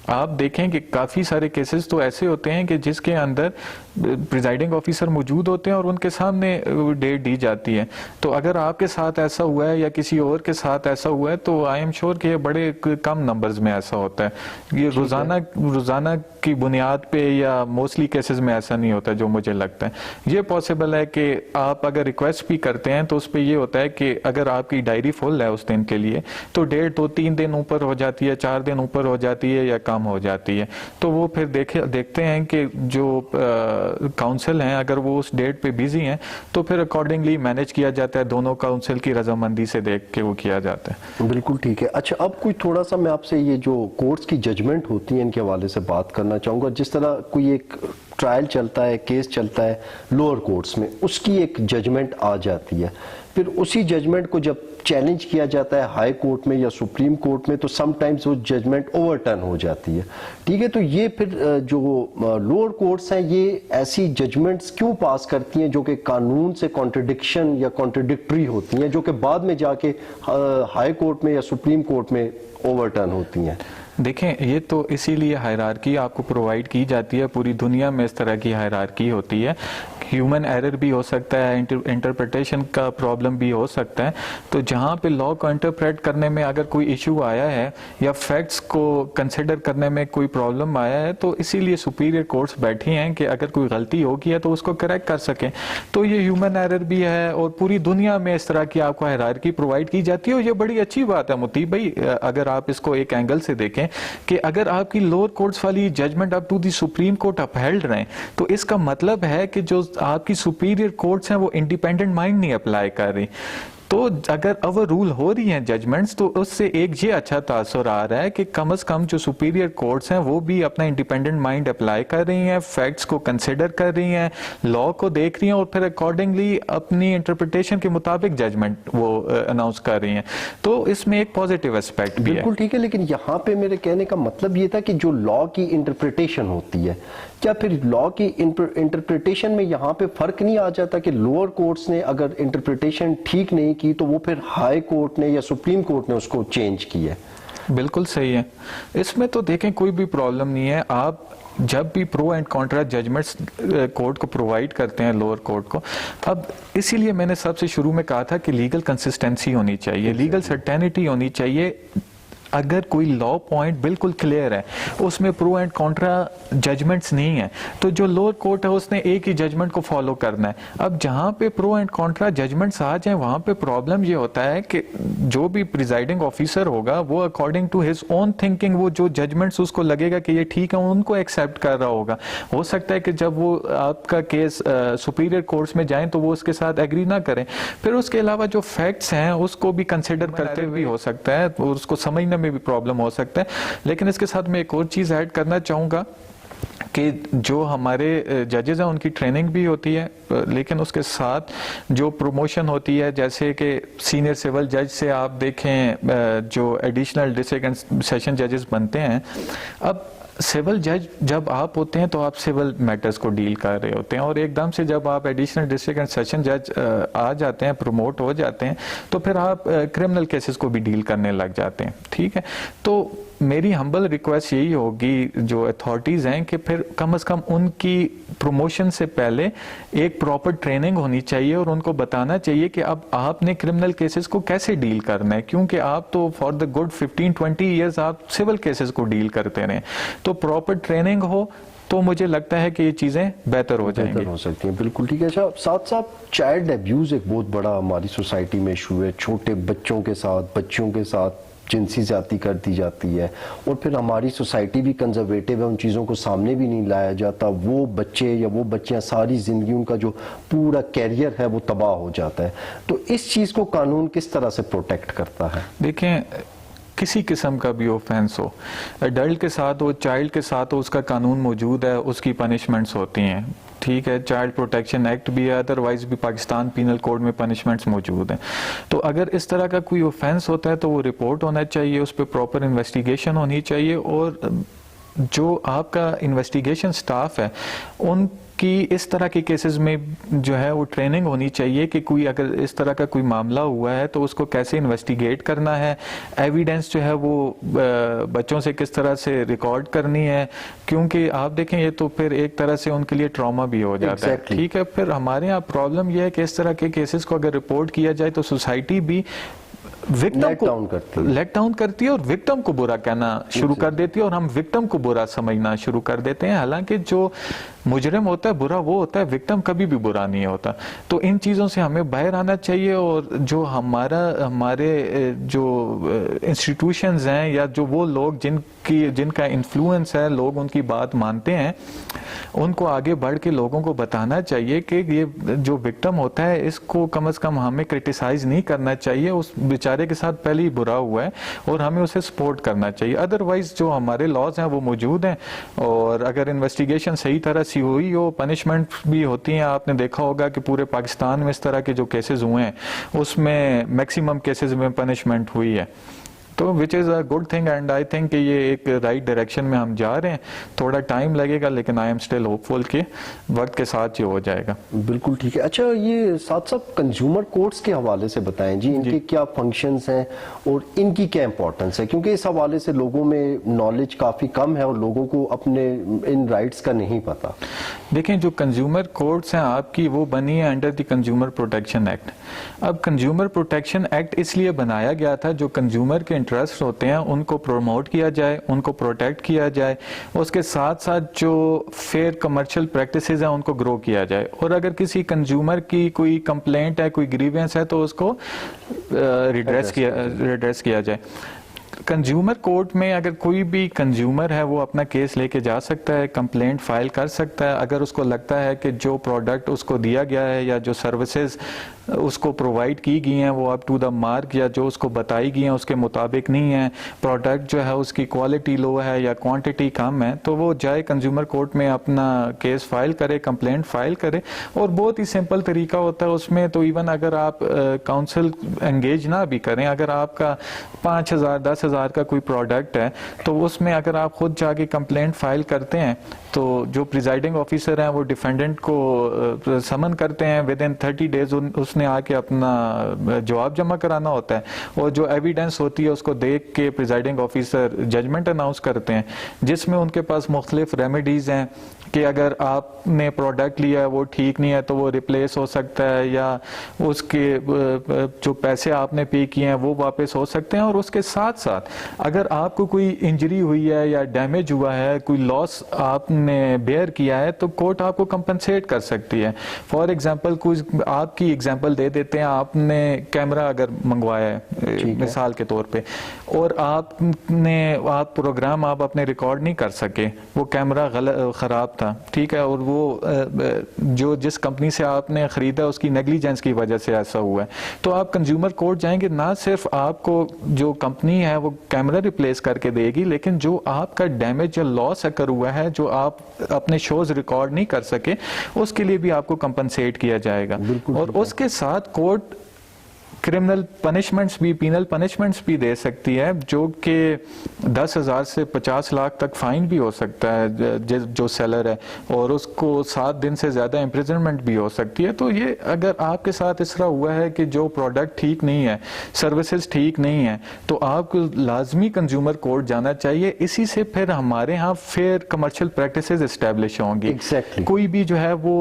आप देखें कि काफ़ी सारे केसेस तो ऐसे होते हैं कि जिसके अंदर प्रिजाइडिंग ऑफिसर मौजूद होते हैं और उनके सामने डेट दी जाती है। तो अगर आपके साथ ऐसा हुआ है या किसी और के साथ ऐसा हुआ है तो आई एम श्योर कि ये बड़े कम नंबर्स में ऐसा होता है। ये रोज़ाना की बुनियाद पे या मोस्टली केसेस में ऐसा नहीं होता जो मुझे लगता है। ये पॉसिबल है कि आप अगर रिक्वेस्ट भी करते हैं तो उस पर यह होता है कि अगर आपकी डायरी फुल है उस दिन के लिए तो डेट 2-3 दिन ऊपर हो जाती है, 4 दिन ऊपर हो जाती है या कम हो जाती है। तो वो फिर देखते हैं कि जो काउंसिल हैं अगर वो उस डेट पे बिजी हैं तो फिर अकॉर्डिंगली मैनेज किया जाता है, दोनों काउंसिल की रजामंदी से देख के वो किया जाता है। बिल्कुल ठीक है। अच्छा, अब कोई थोड़ा सा मैं आपसे ये जो कोर्ट्स की जजमेंट होती है इनके हवाले से बात करना चाहूँगा। जिस तरह कोई एक ट्रायल चलता है, केस चलता है लोअर कोर्ट्स में, उसकी एक जजमेंट आ जाती है, फिर उसी जजमेंट को जब चैलेंज किया जाता है हाई कोर्ट में या सुप्रीम कोर्ट में तो समटाइम्स वो जजमेंट ओवरटर्न हो जाती है। ठीक है, तो ये फिर जो लोअर कोर्ट्स हैं ये ऐसी जजमेंट्स क्यों पास करती हैं जो कि कानून से कॉन्ट्रडिक्शन या कॉन्ट्रडिक्टरी होती हैं, जो कि बाद में जाके हाई कोर्ट में या सुप्रीम कोर्ट में ओवरटर्न होती हैं? देखें, ये तो इसीलिए हायरार्की आपको प्रोवाइड की जाती है, पूरी दुनिया में इस तरह की हायरार्की होती है। ह्यूमन एरर भी हो सकता है, इंटरप्रिटेशन का प्रॉब्लम भी हो सकता है। तो जहाँ पे लॉ को इंटरप्रेट करने में अगर कोई इशू आया है या फैक्ट्स को कंसिडर करने में कोई प्रॉब्लम आया है तो इसीलिए सुपीरियर कोर्ट्स बैठी हैं कि अगर कोई गलती होगी है तो उसको करेक्ट कर सकें। तो ये ह्यूमन एरर भी है और पूरी दुनिया में इस तरह की आपको हायरार्की प्रोवाइड की जाती है और ये बड़ी अच्छी बात है मुतीब भाई। अगर आप इसको एक एंगल से देखें कि अगर आपकी लोअर कोर्ट्स वाली judgment up to the supreme court upheld रहे तो इसका मतलब है कि जो आपकी सुपीरियर कोर्ट्स हैं वो इंडिपेंडेंट माइंड नहीं अप्लाई कर रही। तो अगर ओवर रूल हो रही हैं जजमेंट्स तो उससे एक ये अच्छा तासुर आ रहा है कि कम से कम जो सुपीरियर कोर्ट्स हैं वो भी अपना इंडिपेंडेंट माइंड अप्लाई कर रही हैं, फैक्ट्स को कंसिडर कर रही हैं, लॉ को देख रही हैं और फिर अकॉर्डिंगली अपनी इंटरप्रिटेशन के मुताबिक जजमेंट वो अनाउंस कर रही हैं। तो इसमें एक पॉजिटिव एस्पेक्ट भी है। बिल्कुल ठीक है, लेकिन यहाँ पे मेरे कहने का मतलब ये था कि जो लॉ की इंटरप्रिटेशन होती है, क्या फिर लॉ की इंटरप्रिटेशन में यहाँ पे फर्क नहीं आ जाता कि लोअर कोर्ट्स ने अगर इंटरप्रिटेशन ठीक नहीं की तो वो फिर हाई कोर्ट ने या सुप्रीम कोर्ट ने उसको चेंज किया? बिल्कुल सही है, इसमें तो देखें कोई भी प्रॉब्लम नहीं है। आप जब भी pro and contra judgments court को प्रोवाइड करते हैं लोअर कोर्ट को, अब इसीलिए मैंने सबसे शुरू में कहा था कि लीगल कंसिस्टेंसी होनी चाहिए, लीगल सर्टेनिटी होनी चाहिए। अगर कोई लॉ पॉइंट बिल्कुल क्लियर है, उसमें प्रो एंड कॉन्ट्रा जजमेंट्स नहीं है, तो जो लोअर कोर्ट है उसने एक ही जजमेंट को फॉलो करना है। अब जहां पे प्रो एंड कॉन्ट्रा जजमेंट्स आ जाए वहां पे प्रॉब्लम ये होता है कि जो भी प्रिजाइडिंग ऑफिसर होगा वो according to his own thinking वो जो जजमेंट्स उसको लगेगा कि ये ठीक है उनको एक्सेप्ट कर रहा होगा। हो सकता है कि जब वो आपका केस सुपीरियर कोर्ट्स में जाए तो वो उसके साथ एग्री ना करें, फिर उसके अलावा जो फैक्ट्स हैं उसको भी कंसिडर करते हुए हो सकता है और उसको समझने में भी प्रॉब्लम हो सकता है। लेकिन इसके साथ मैं एक और चीज ऐड करना चाहूंगा कि जो हमारे जजेस हैं उनकी ट्रेनिंग भी होती है, लेकिन उसके साथ जो प्रमोशन होती है, जैसे कि सीनियर सिविल जज से आप देखें जो एडिशनल डिस्ट्रिक्ट एंड सेशन जजेस बनते हैं। अब सिविल जज जब आप होते हैं तो आप सिविल मैटर्स को डील कर रहे होते हैं और एकदम से जब आप एडिशनल डिस्ट्रिक्ट एंड सेशन जज आ जाते हैं, प्रमोट हो जाते हैं, तो फिर आप क्रिमिनल केसेस को भी डील करने लग जाते हैं। ठीक है, तो मेरी हम्बल रिक्वेस्ट यही होगी जो अथॉरिटीज़ हैं कि फिर कम से कम उनकी प्रमोशन से पहले एक प्रॉपर ट्रेनिंग होनी चाहिए और उनको बताना चाहिए कि अब आपने क्रिमिनल केसेस को कैसे डील करना है, क्योंकि आप तो फॉर द गुड 15-20 ईयर्स आप सिविल केसेस को डील करते रहे। तो प्रॉपर ट्रेनिंग हो तो मुझे लगता है कि ये चीज़ें बेहतर हो जाएंगी, बेहतर हो सकती हैं। बिल्कुल ठीक है। अच्छा, साथ साथ चाइल्ड एब्यूज़ एक बहुत बड़ा हमारी सोसाइटी में इशू है। छोटे बच्चों के साथ, बच्चियों के साथ जिनसी ज्यादती कर दी जाती है और फिर हमारी सोसाइटी भी कंजर्वेटिव है, उन चीज़ों को सामने भी नहीं लाया जाता। वो बच्चे या वो बच्चियां सारी ज़िंदगी उनका जो पूरा कैरियर है वो तबाह हो जाता है। तो इस चीज़ को कानून किस तरह से प्रोटेक्ट करता है? देखें, किसी किस्म का भी ऑफेंस हो, एडल्ट के साथ हो, चाइल्ड के साथ हो, उसका कानून मौजूद है, उसकी पनिशमेंट्स होती हैं। ठीक है, चाइल्ड प्रोटेक्शन एक्ट भी है, अदरवाइज भी पाकिस्तान पीनल कोड में पनिशमेंट्स मौजूद हैं। तो अगर इस तरह का कोई ऑफेंस होता है तो वो रिपोर्ट होना चाहिए, उस पर प्रॉपर इन्वेस्टिगेशन होनी चाहिए और जो आपका इन्वेस्टिगेशन स्टाफ है उनकी इस तरह के केसेस में जो है वो ट्रेनिंग होनी चाहिए कि कोई अगर इस तरह का कोई मामला हुआ है तो उसको कैसे इन्वेस्टिगेट करना है, एविडेंस जो है वो बच्चों से किस तरह से रिकॉर्ड करनी है, क्योंकि आप देखें ये तो फिर एक तरह से उनके लिए ट्रॉमा भी हो जाता है। ठीक है, फिर हमारे यहाँ प्रॉब्लम यह है कि इस तरह के केसेस को अगर रिपोर्ट किया जाए तो सोसाइटी भी विक्टिम को लेट डाउन करती है और विक्टिम को बुरा कहना शुरू कर देती है और हम विक्टिम को बुरा समझना शुरू कर देते हैं। हालांकि जो मुजरिम होता है बुरा वो होता है, विक्टिम कभी भी बुरा नहीं होता। तो इन चीज़ों से हमें बाहर आना चाहिए और जो हमारे जो इंस्टीट्यूशंस हैं या जो वो लोग जिनका इन्फ्लुएंस है, लोग उनकी बात मानते हैं, उनको आगे बढ़ के लोगों को बताना चाहिए कि ये जो विक्टिम होता है इसको कम से कम हमें क्रिटिसाइज नहीं करना चाहिए, उस बेचारे बेचारे के साथ पहले ही बुरा हुआ है और हमें उसे सपोर्ट करना चाहिए। अदरवाइज जो हमारे लॉज हैं वो मौजूद हैं, और अगर इन्वेस्टिगेशन सही तरह से हुई हो, पनिशमेंट भी होती हैं। आपने देखा होगा कि पूरे पाकिस्तान में इस तरह के जो केसेस हुए हैं उसमें मैक्सिमम केसेस में पनिशमेंट हुई है, तो which is a good thing and I think कि ये एक राइट डायरेक्शन में हम जा रहे हैं। थोड़ा टाइम लगेगा लेकिन आई एम स्टिल होपफुल कि वक्त के साथ ये हो जाएगा। बिल्कुल ठीक है। अच्छा, ये साथ साथ कंज्यूमर कोर्ट्स के हवाले से बताएं जी, इनके क्या फंक्शंस हैं और इनकी क्या इंपॉर्टेंस है, क्योंकि इस हवाले से लोगों में नॉलेज काफ़ी कम है और लोगों को अपने इन राइट्स का नहीं पता। देखें, जो कंज्यूमर कोर्ट्स हैं आपकी, वो बनी है under the consumer protection act. अब कंज्यूमर प्रोटेक्शन एक्ट इसलिए बनाया गया था जो कंज्यूमर के इंटरेस्ट होते हैं उनको प्रमोट किया जाए, उनको प्रोटेक्ट किया जाए, उसके साथ साथ जो फेयर कमर्शियल प्रैक्टिसेस हैं उनको ग्रो किया जाए, और अगर किसी कंज्यूमर की कोई कंप्लेंट है, कोई ग्रीवेंस है, तो उसको रिड्रेस किया जाए। कंज्यूमर कोर्ट में अगर कोई भी कंज्यूमर है वो अपना केस लेके जा सकता है, कंप्लेंट फाइल कर सकता है। अगर उसको लगता है कि जो प्रोडक्ट उसको दिया गया है या जो सर्विसेज उसको प्रोवाइड की गई हैं वो अप टू द मार्क या जो उसको बताई गई हैं उसके मुताबिक नहीं है, प्रोडक्ट जो है उसकी क्वालिटी लो है या क्वांटिटी कम है, तो वो जाए कंज्यूमर कोर्ट में अपना केस फाइल करे, कंप्लेंट फाइल करे। और बहुत ही सिंपल तरीका होता है उसमें, तो इवन अगर आप काउंसिल एंगेज ना भी करें, अगर आपका 5,000 10,000 का कोई प्रोडक्ट है तो उसमें अगर आप खुद जाके कंप्लेंट फाइल करते हैं तो जो प्रिजाइडिंग ऑफिसर हैं वो डिफेंडेंट को समन करते हैं, विद इन 30 डेज उसने आके अपना जवाब जमा कराना होता है, और जो एविडेंस होती है उसको देख के प्रिजाइडिंग ऑफिसर जजमेंट अनाउंस करते हैं, जिसमें उनके पास मुख्तलिफ रेमेडीज हैं कि अगर आपने प्रोडक्ट लिया है वो ठीक नहीं है तो वो रिप्लेस हो सकता है, या उसके जो पैसे आपने पे किए हैं वो वापस हो सकते हैं। और उसके साथ साथ अगर आपको कोई इंजरी हुई है या डैमेज हुआ है, कोई लॉस आपने बेयर किया है, तो कोर्ट आपको कंपनसेट कर सकती है। फॉर एग्जांपल कुछ आपकी एग्जांपल दे देते हैं, आपने कैमरा अगर मंगवाया है मिसाल के तौर पे, और आप प्रोग्राम आप अपने रिकॉर्ड नहीं कर सके, वो कैमरा खराब था, ठीक है, और वो जो जिस कंपनी से आपने खरीदा उसकी नेग्लिजेंस की वजह से ऐसा हुआ है, तो आप कंज्यूमर कोर्ट जाएंगे, ना सिर्फ आपको जो कंपनी है वो कैमरा रिप्लेस करके देगी, लेकिन जो आपका डैमेज या लॉस अकर हुआ है जो आप अपने शोज रिकॉर्ड नहीं कर सके उसके लिए भी आपको कंपनसेट किया जाएगा। और उसके साथ कोर्ट क्रिमिनल पनिशमेंट्स भी, पीनल पनिशमेंट्स भी दे सकती है, जो कि 10,000 से 50 लाख तक फाइन भी हो सकता है जो सेलर है, और उसको 7 दिन से ज़्यादा इम्प्रिजनमेंट भी हो सकती है। तो ये अगर आपके साथ इस तरह हुआ है कि जो प्रोडक्ट ठीक नहीं है, सर्विसेज ठीक नहीं है, तो आपको लाजमी कंज्यूमर कोर्ट जाना चाहिए। इसी से फिर हमारे यहाँ फेयर कमर्शियल प्रैक्टिसेस इस्टेब्लिश होंगी। कोई भी जो है वो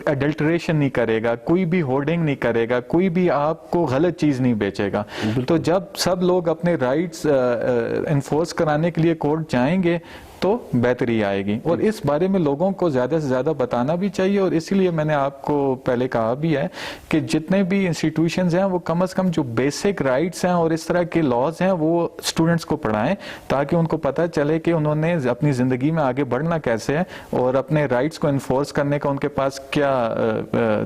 एडल्ट्रेशन नहीं करेगा, कोई भी होर्डिंग नहीं करेगा, कोई भी आपको गलत चीज नहीं बेचेगा। तो जब सब लोग अपने राइट्स एनफोर्स कराने के लिए कोर्ट जाएंगे तो बेहतरी आएगी, और इस बारे में लोगों को ज़्यादा से ज़्यादा बताना भी चाहिए। और इसीलिए मैंने आपको पहले कहा भी है कि जितने भी इंस्टीट्यूशंस हैं वो कम से कम जो बेसिक राइट्स हैं और इस तरह के लॉज हैं वो स्टूडेंट्स को पढ़ाएं, ताकि उनको पता चले कि उन्होंने अपनी ज़िंदगी में आगे बढ़ना कैसे है और अपने राइट्स को इन्फोर्स करने का उनके पास क्या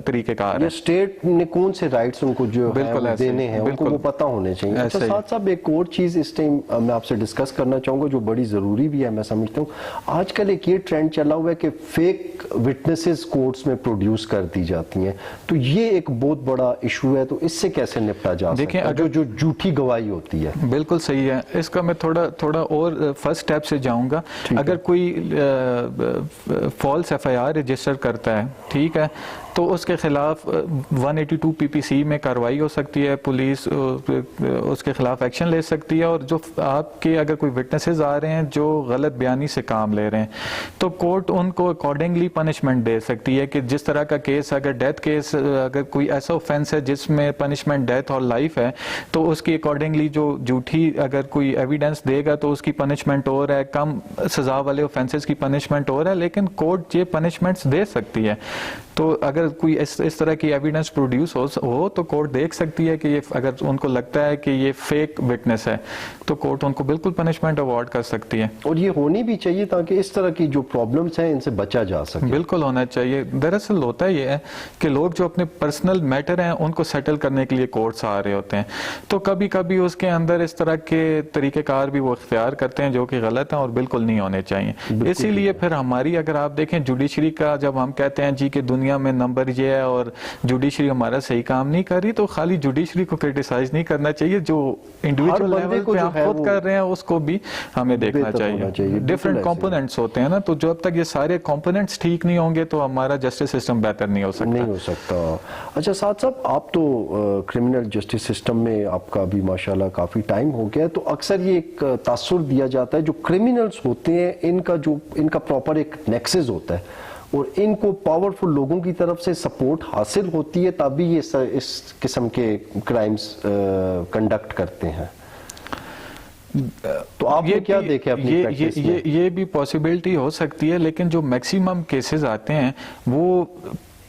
तरीक़ेकार है। स्टेट ने कौन से राइट्स उनको जो है देने हैं उनको वो पता होने चाहिए। अच्छा, साथ साथ एक और चीज़ इस टाइम मैं आपसे डिस्कस करना चाहूँगा जो बड़ी ज़रूरी भी है, मैं समझता हूँ आजकल एक ये ट्रेंड चला हुआ है कि फेक विटनेसेस कोर्ट्स में प्रोड्यूस कर दी जाती हैं, तो ये एक बहुत बड़ा इशू है, तो इससे कैसे निपटा जा सकता है? अगर जो झूठी गवाही होती है। बिल्कुल सही है, इसका मैं थोड़ा और फर्स्ट स्टेप से जाऊंगा। अगर कोई फॉल्स एफआईआर रजिस्टर करता है, ठीक है, तो उसके खिलाफ 182 पीपीसी में कार्रवाई हो सकती है, पुलिस उसके खिलाफ एक्शन ले सकती है। और जो आपके अगर कोई विटनेसेस आ रहे हैं जो गलत बयानी से काम ले रहे हैं, तो कोर्ट उनको अकॉर्डिंगली पनिशमेंट दे सकती है कि जिस तरह का केस, अगर डेथ केस, अगर कोई ऐसा ऑफेंस है जिसमें पनिशमेंट डेथ और लाइफ है, तो उसकी अकॉर्डिंगली जो झूठी अगर कोई एविडेंस देगा तो उसकी पनिशमेंट और है, कम सजा वाले ऑफेंसेस की पनिशमेंट और है, लेकिन कोर्ट ये पनिशमेंट्स दे सकती है। तो अगर कोई इस तरह की एविडेंस प्रोड्यूस हो तो कोर्ट देख सकती है कि ये, अगर उनको लगता है कि ये फेक विटनेस है तो कोर्ट उनको बिल्कुल पनिशमेंट अवॉर्ड कर सकती है। और ये होनी भी चाहिए ताकि इस तरह की जो प्रॉब्लम्स हैं इनसे बचा जा सके। बिल्कुल होना चाहिए। दरअसल होता ये है कि लोग जो अपने पर्सनल मैटर हैं उनको सेटल करने के लिए कोर्ट्स आ रहे होते हैं, तो कभी कभी उसके अंदर इस तरह के तरीकेकार भी वो इख्तियार करते हैं जो कि गलत हैं और बिल्कुल नहीं होने चाहिए। इसीलिए फिर हमारी, अगर आप देखें जुडिशरी का, जब हम कहते हैं जी कि दुनिया में नंबर ये है और जुडिशरी हमारा सही काम नहीं कर रही, तो खाली जुडिशरी को क्रिटिसाइज नहीं करना चाहिए, जो इंडिविजुअल लेवल पे हम खुद कर रहे हैं उसको भी हमें देखना चाहिए। डिफरेंट कंपोनेंट्स होते हैं ना, तो जब तक ये सारे कंपोनेंट्स ठीक नहीं होंगे तो हमारा जस्टिस सिस्टम बेहतर नहीं हो सकता। अच्छा साथ साहब, आप तो क्रिमिनल जस्टिस सिस्टम में आपका भी माशाल्लाह काफी टाइम हो गया है, तो अक्सर ये एक तासुर दिया जाता है जो क्रिमिनल्स होते हैं इनका प्रॉपर एक नेक्सस होता है और इनको पावरफुल लोगों की तरफ से सपोर्ट हासिल होती है तभी ये इस किस्म के क्राइम्स कंडक्ट करते हैं। तो आपने क्या देखे अपनी प्रैक्टिस में? ये भी पॉसिबिलिटी हो सकती है, लेकिन जो मैक्सिमम केसेस आते हैं वो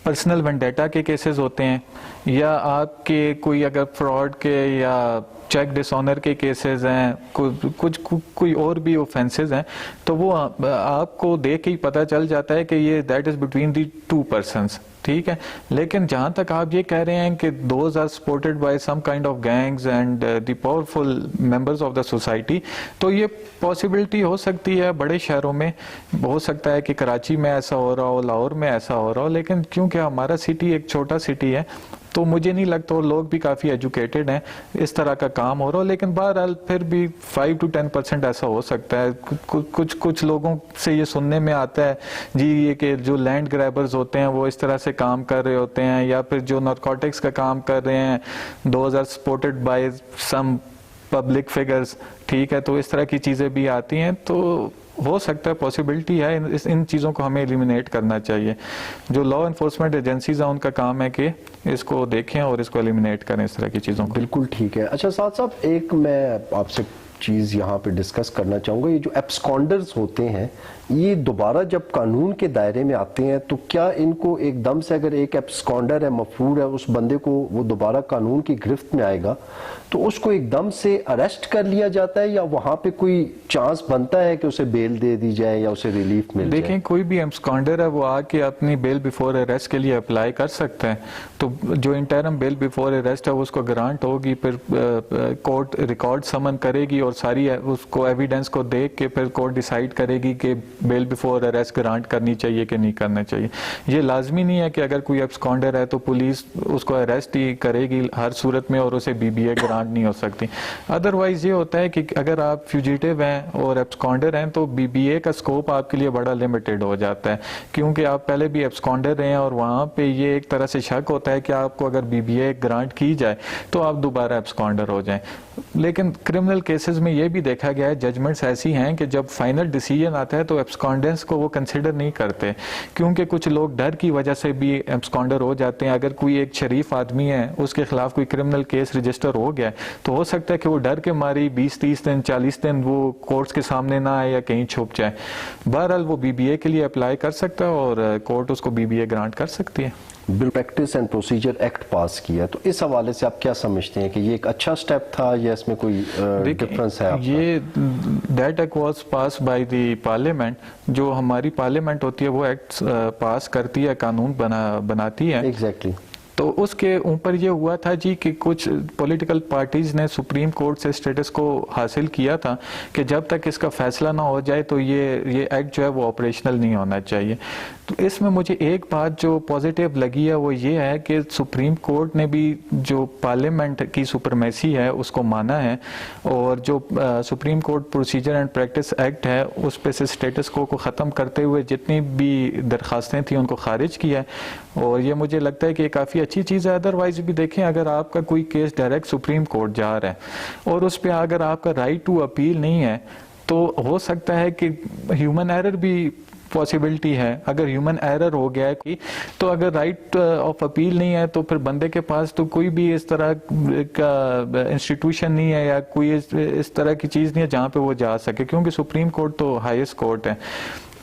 पर्सनल वेंडेटा के केसेस होते हैं, या आपके कोई अगर फ्रॉड के या चेक डिसऑनर के केसेस हैं, कोई और भी ऑफेंसेस हैं, तो वो आपको देख के ही पता चल जाता है कि ये that is between the to persons, ठीक है। लेकिन जहां तक आप ये कह रहे हैं कि those are supported by some kind of gangs and the powerful members of the society, तो ये पॉसिबिलिटी हो सकती है। बड़े शहरों में हो सकता है कि कराची में ऐसा हो रहा हो, लाहौर में ऐसा हो रहा हो, लेकिन क्योंकि हमारा सिटी एक छोटा सिटी है तो मुझे नहीं लगता, और लोग भी काफ़ी एजुकेटेड हैं, इस तरह का काम हो रहा हो। लेकिन बहरहाल फिर भी 5 to 10% ऐसा हो सकता है। कुछ लोगों से ये सुनने में आता है जी ये कि जो लैंड ग्रैबर्स होते हैं वो इस तरह से काम कर रहे होते हैं, या फिर जो नारकोटिक्स का काम कर रहे हैं, those are supported by some public figures, ठीक है। तो इस तरह की चीज़ें भी आती हैं, तो हो सकता है, पॉसिबिलिटी है। इन चीज़ों को हमें एलिमिनेट करना चाहिए। जो लॉ एनफोर्समेंट एजेंसीज हैं उनका काम है कि इसको देखें और इसको एलिमिनेट करें, इस तरह की चीज़ों को। बिल्कुल ठीक है। अच्छा साथ साहब, एक मैं आपसे चीज़ यहाँ पे डिस्कस करना चाहूँगा, ये जो एब्सकॉन्डर्स होते हैं ये दोबारा जब कानून के दायरे में आते हैं तो क्या इनको एकदम से, अगर एक एब्सकॉन्डर है, मफरूर है, उस बंदे को वो दोबारा कानून की गिरफ्त में आएगा तो उसको एकदम से अरेस्ट कर लिया जाता है, या वहाँ पे कोई चांस बनता है कि उसे बेल दे दी जाए या उसे रिलीफ मिल जाए? देखें, कोई भी एब्सकॉन्डर है वो आके अपनी बेल बिफोर अरेस्ट के लिए अप्लाई कर सकता है। तो जो इंटरम बेल बिफोर अरेस्ट है उसको ग्रांट होगी, फिर कोर्ट रिकॉर्ड समन करेगी और सारी उसको एविडेंस को देख के फिर कोर्ट डिसाइड करेगी कि बेल बिफोर अरेस्ट ग्रांट करनी चाहिए कि नहीं करना चाहिए। ये लाजमी नहीं है कि अगर कोई एब्सकॉन्डर है तो पुलिस उसको अरेस्ट ही करेगी हर सूरत में और उसे बीबीए ग्रांट नहीं हो सकती। अदरवाइज ये होता है कि अगर आप फ्यूजिटिव हैं और एब्सकॉन्डर हैं तो बीबीए का स्कोप आपके लिए बड़ा लिमिटेड हो जाता है, क्योंकि आप पहले भी एब्सकॉन्डर रहे हैं और वहाँ पे ये एक तरह से शक होता है कि आपको अगर बीबीए ग्रांट की जाए तो आप दोबारा एब्सकॉन्डर हो जाएं। लेकिन क्रिमिनल केसेस में ये भी देखा गया है, जजमेंट्स ऐसी हैं कि जब फाइनल डिसीजन आता है तो एब्सकॉन्डेंस को वो कंसिडर नहीं करते, क्योंकि कुछ लोग डर की वजह से भी एब्सकॉन्डर हो जाते हैं। अगर कोई एक शरीफ आदमी है, उसके खिलाफ कोई क्रिमिनल केस रजिस्टर हो गया तो हो सकता है कि वो डर के मारी 20-30 दिन 40 दिन वो कोर्ट्स के सामने ना आए या कहीं छुप जाए। बहरहाल वो बीबीए के लिए अप्लाई कर सकता है और कोर्ट उसको बीबीए ग्रांट कर सकती है। Bill practice and procedure act पास किया, तो इस हवाले से आप क्या समझते हैं कि ये एक अच्छा स्टेप था या इसमें कोई डिफरेंस है आपका? ये that act was pass by the parliament. जो हमारी पार्लियामेंट होती है वो एक्ट पास करती है, कानून बनाती है। एग्जैक्टली। तो उसके ऊपर ये हुआ था जी कि कुछ पॉलिटिकल पार्टीज ने सुप्रीम कोर्ट से स्टेटस को हासिल किया था कि जब तक इसका फैसला ना हो जाए तो ये एक्ट जो है वो ऑपरेशनल नहीं होना चाहिए। तो इसमें मुझे एक बात जो पॉजिटिव लगी है वो ये है कि सुप्रीम कोर्ट ने भी जो पार्लियामेंट की सुपरमेसी है उसको माना है, और जो supreme court procedure and practice act है उस पे से स्टेटस को ख़त्म करते हुए जितनी भी दरखास्तें थी उनको खारिज किया है, और ये मुझे लगता है कि ये काफ़ी अच्छी चीज़ है। अदरवाइज भी देखें, अगर आपका कोई केस डायरेक्ट सुप्रीम कोर्ट जा रहा है और उस पर अगर आपका राइट टू अपील नहीं है तो हो सकता है कि ह्यूमन एरर भी पॉसिबिलिटी है। अगर ह्यूमन एरर हो गया है कि तो अगर राइट ऑफ अपील नहीं है तो फिर बंदे के पास तो कोई भी इस तरह का इंस्टीट्यूशन नहीं है या कोई इस तरह की चीज़ नहीं है जहाँ पे वो जा सके, क्योंकि सुप्रीम कोर्ट तो हाईएस्ट कोर्ट है।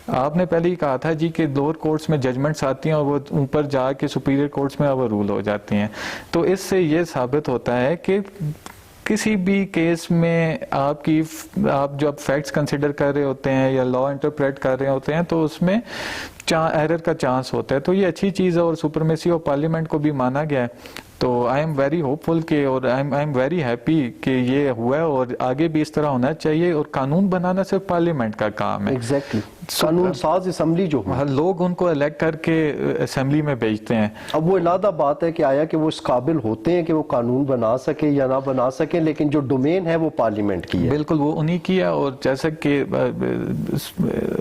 आपने पहले ही कहा था जी कि लोअर कोर्ट्स में जजमेंट्स आती हैं और वो ऊपर जाके सुपीरियर कोर्ट्स में ओवर रूल हो जाती हैं। तो इससे ये साबित होता है कि किसी भी केस में आप जब फैक्ट्स कंसिडर कर रहे होते हैं या लॉ इंटरप्रेट कर रहे होते हैं तो उसमें एरर का चांस होता है। तो ये अच्छी चीज़ है और सुपरमेसी ऑफ पार्लियामेंट को भी माना गया है। तो आई एम वेरी होपफुल के और आई एम वेरी हैप्पी कि ये हुआ है और आगे भी इस तरह होना चाहिए। और कानून बनाना सिर्फ पार्लियामेंट का काम है। एग्जैक्टली कानून साज असेंबली जो है, लोग उनको इलेक्ट करके असेंबली में भेजते हैं। अब वो अलग बात है कि आया कि वो इस काबिल होते हैं कि वो कानून बना सके या ना बना सके, लेकिन जो डोमेन है वो पार्लियामेंट की है। बिल्कुल वो उन्हीं की है। और जैसा कि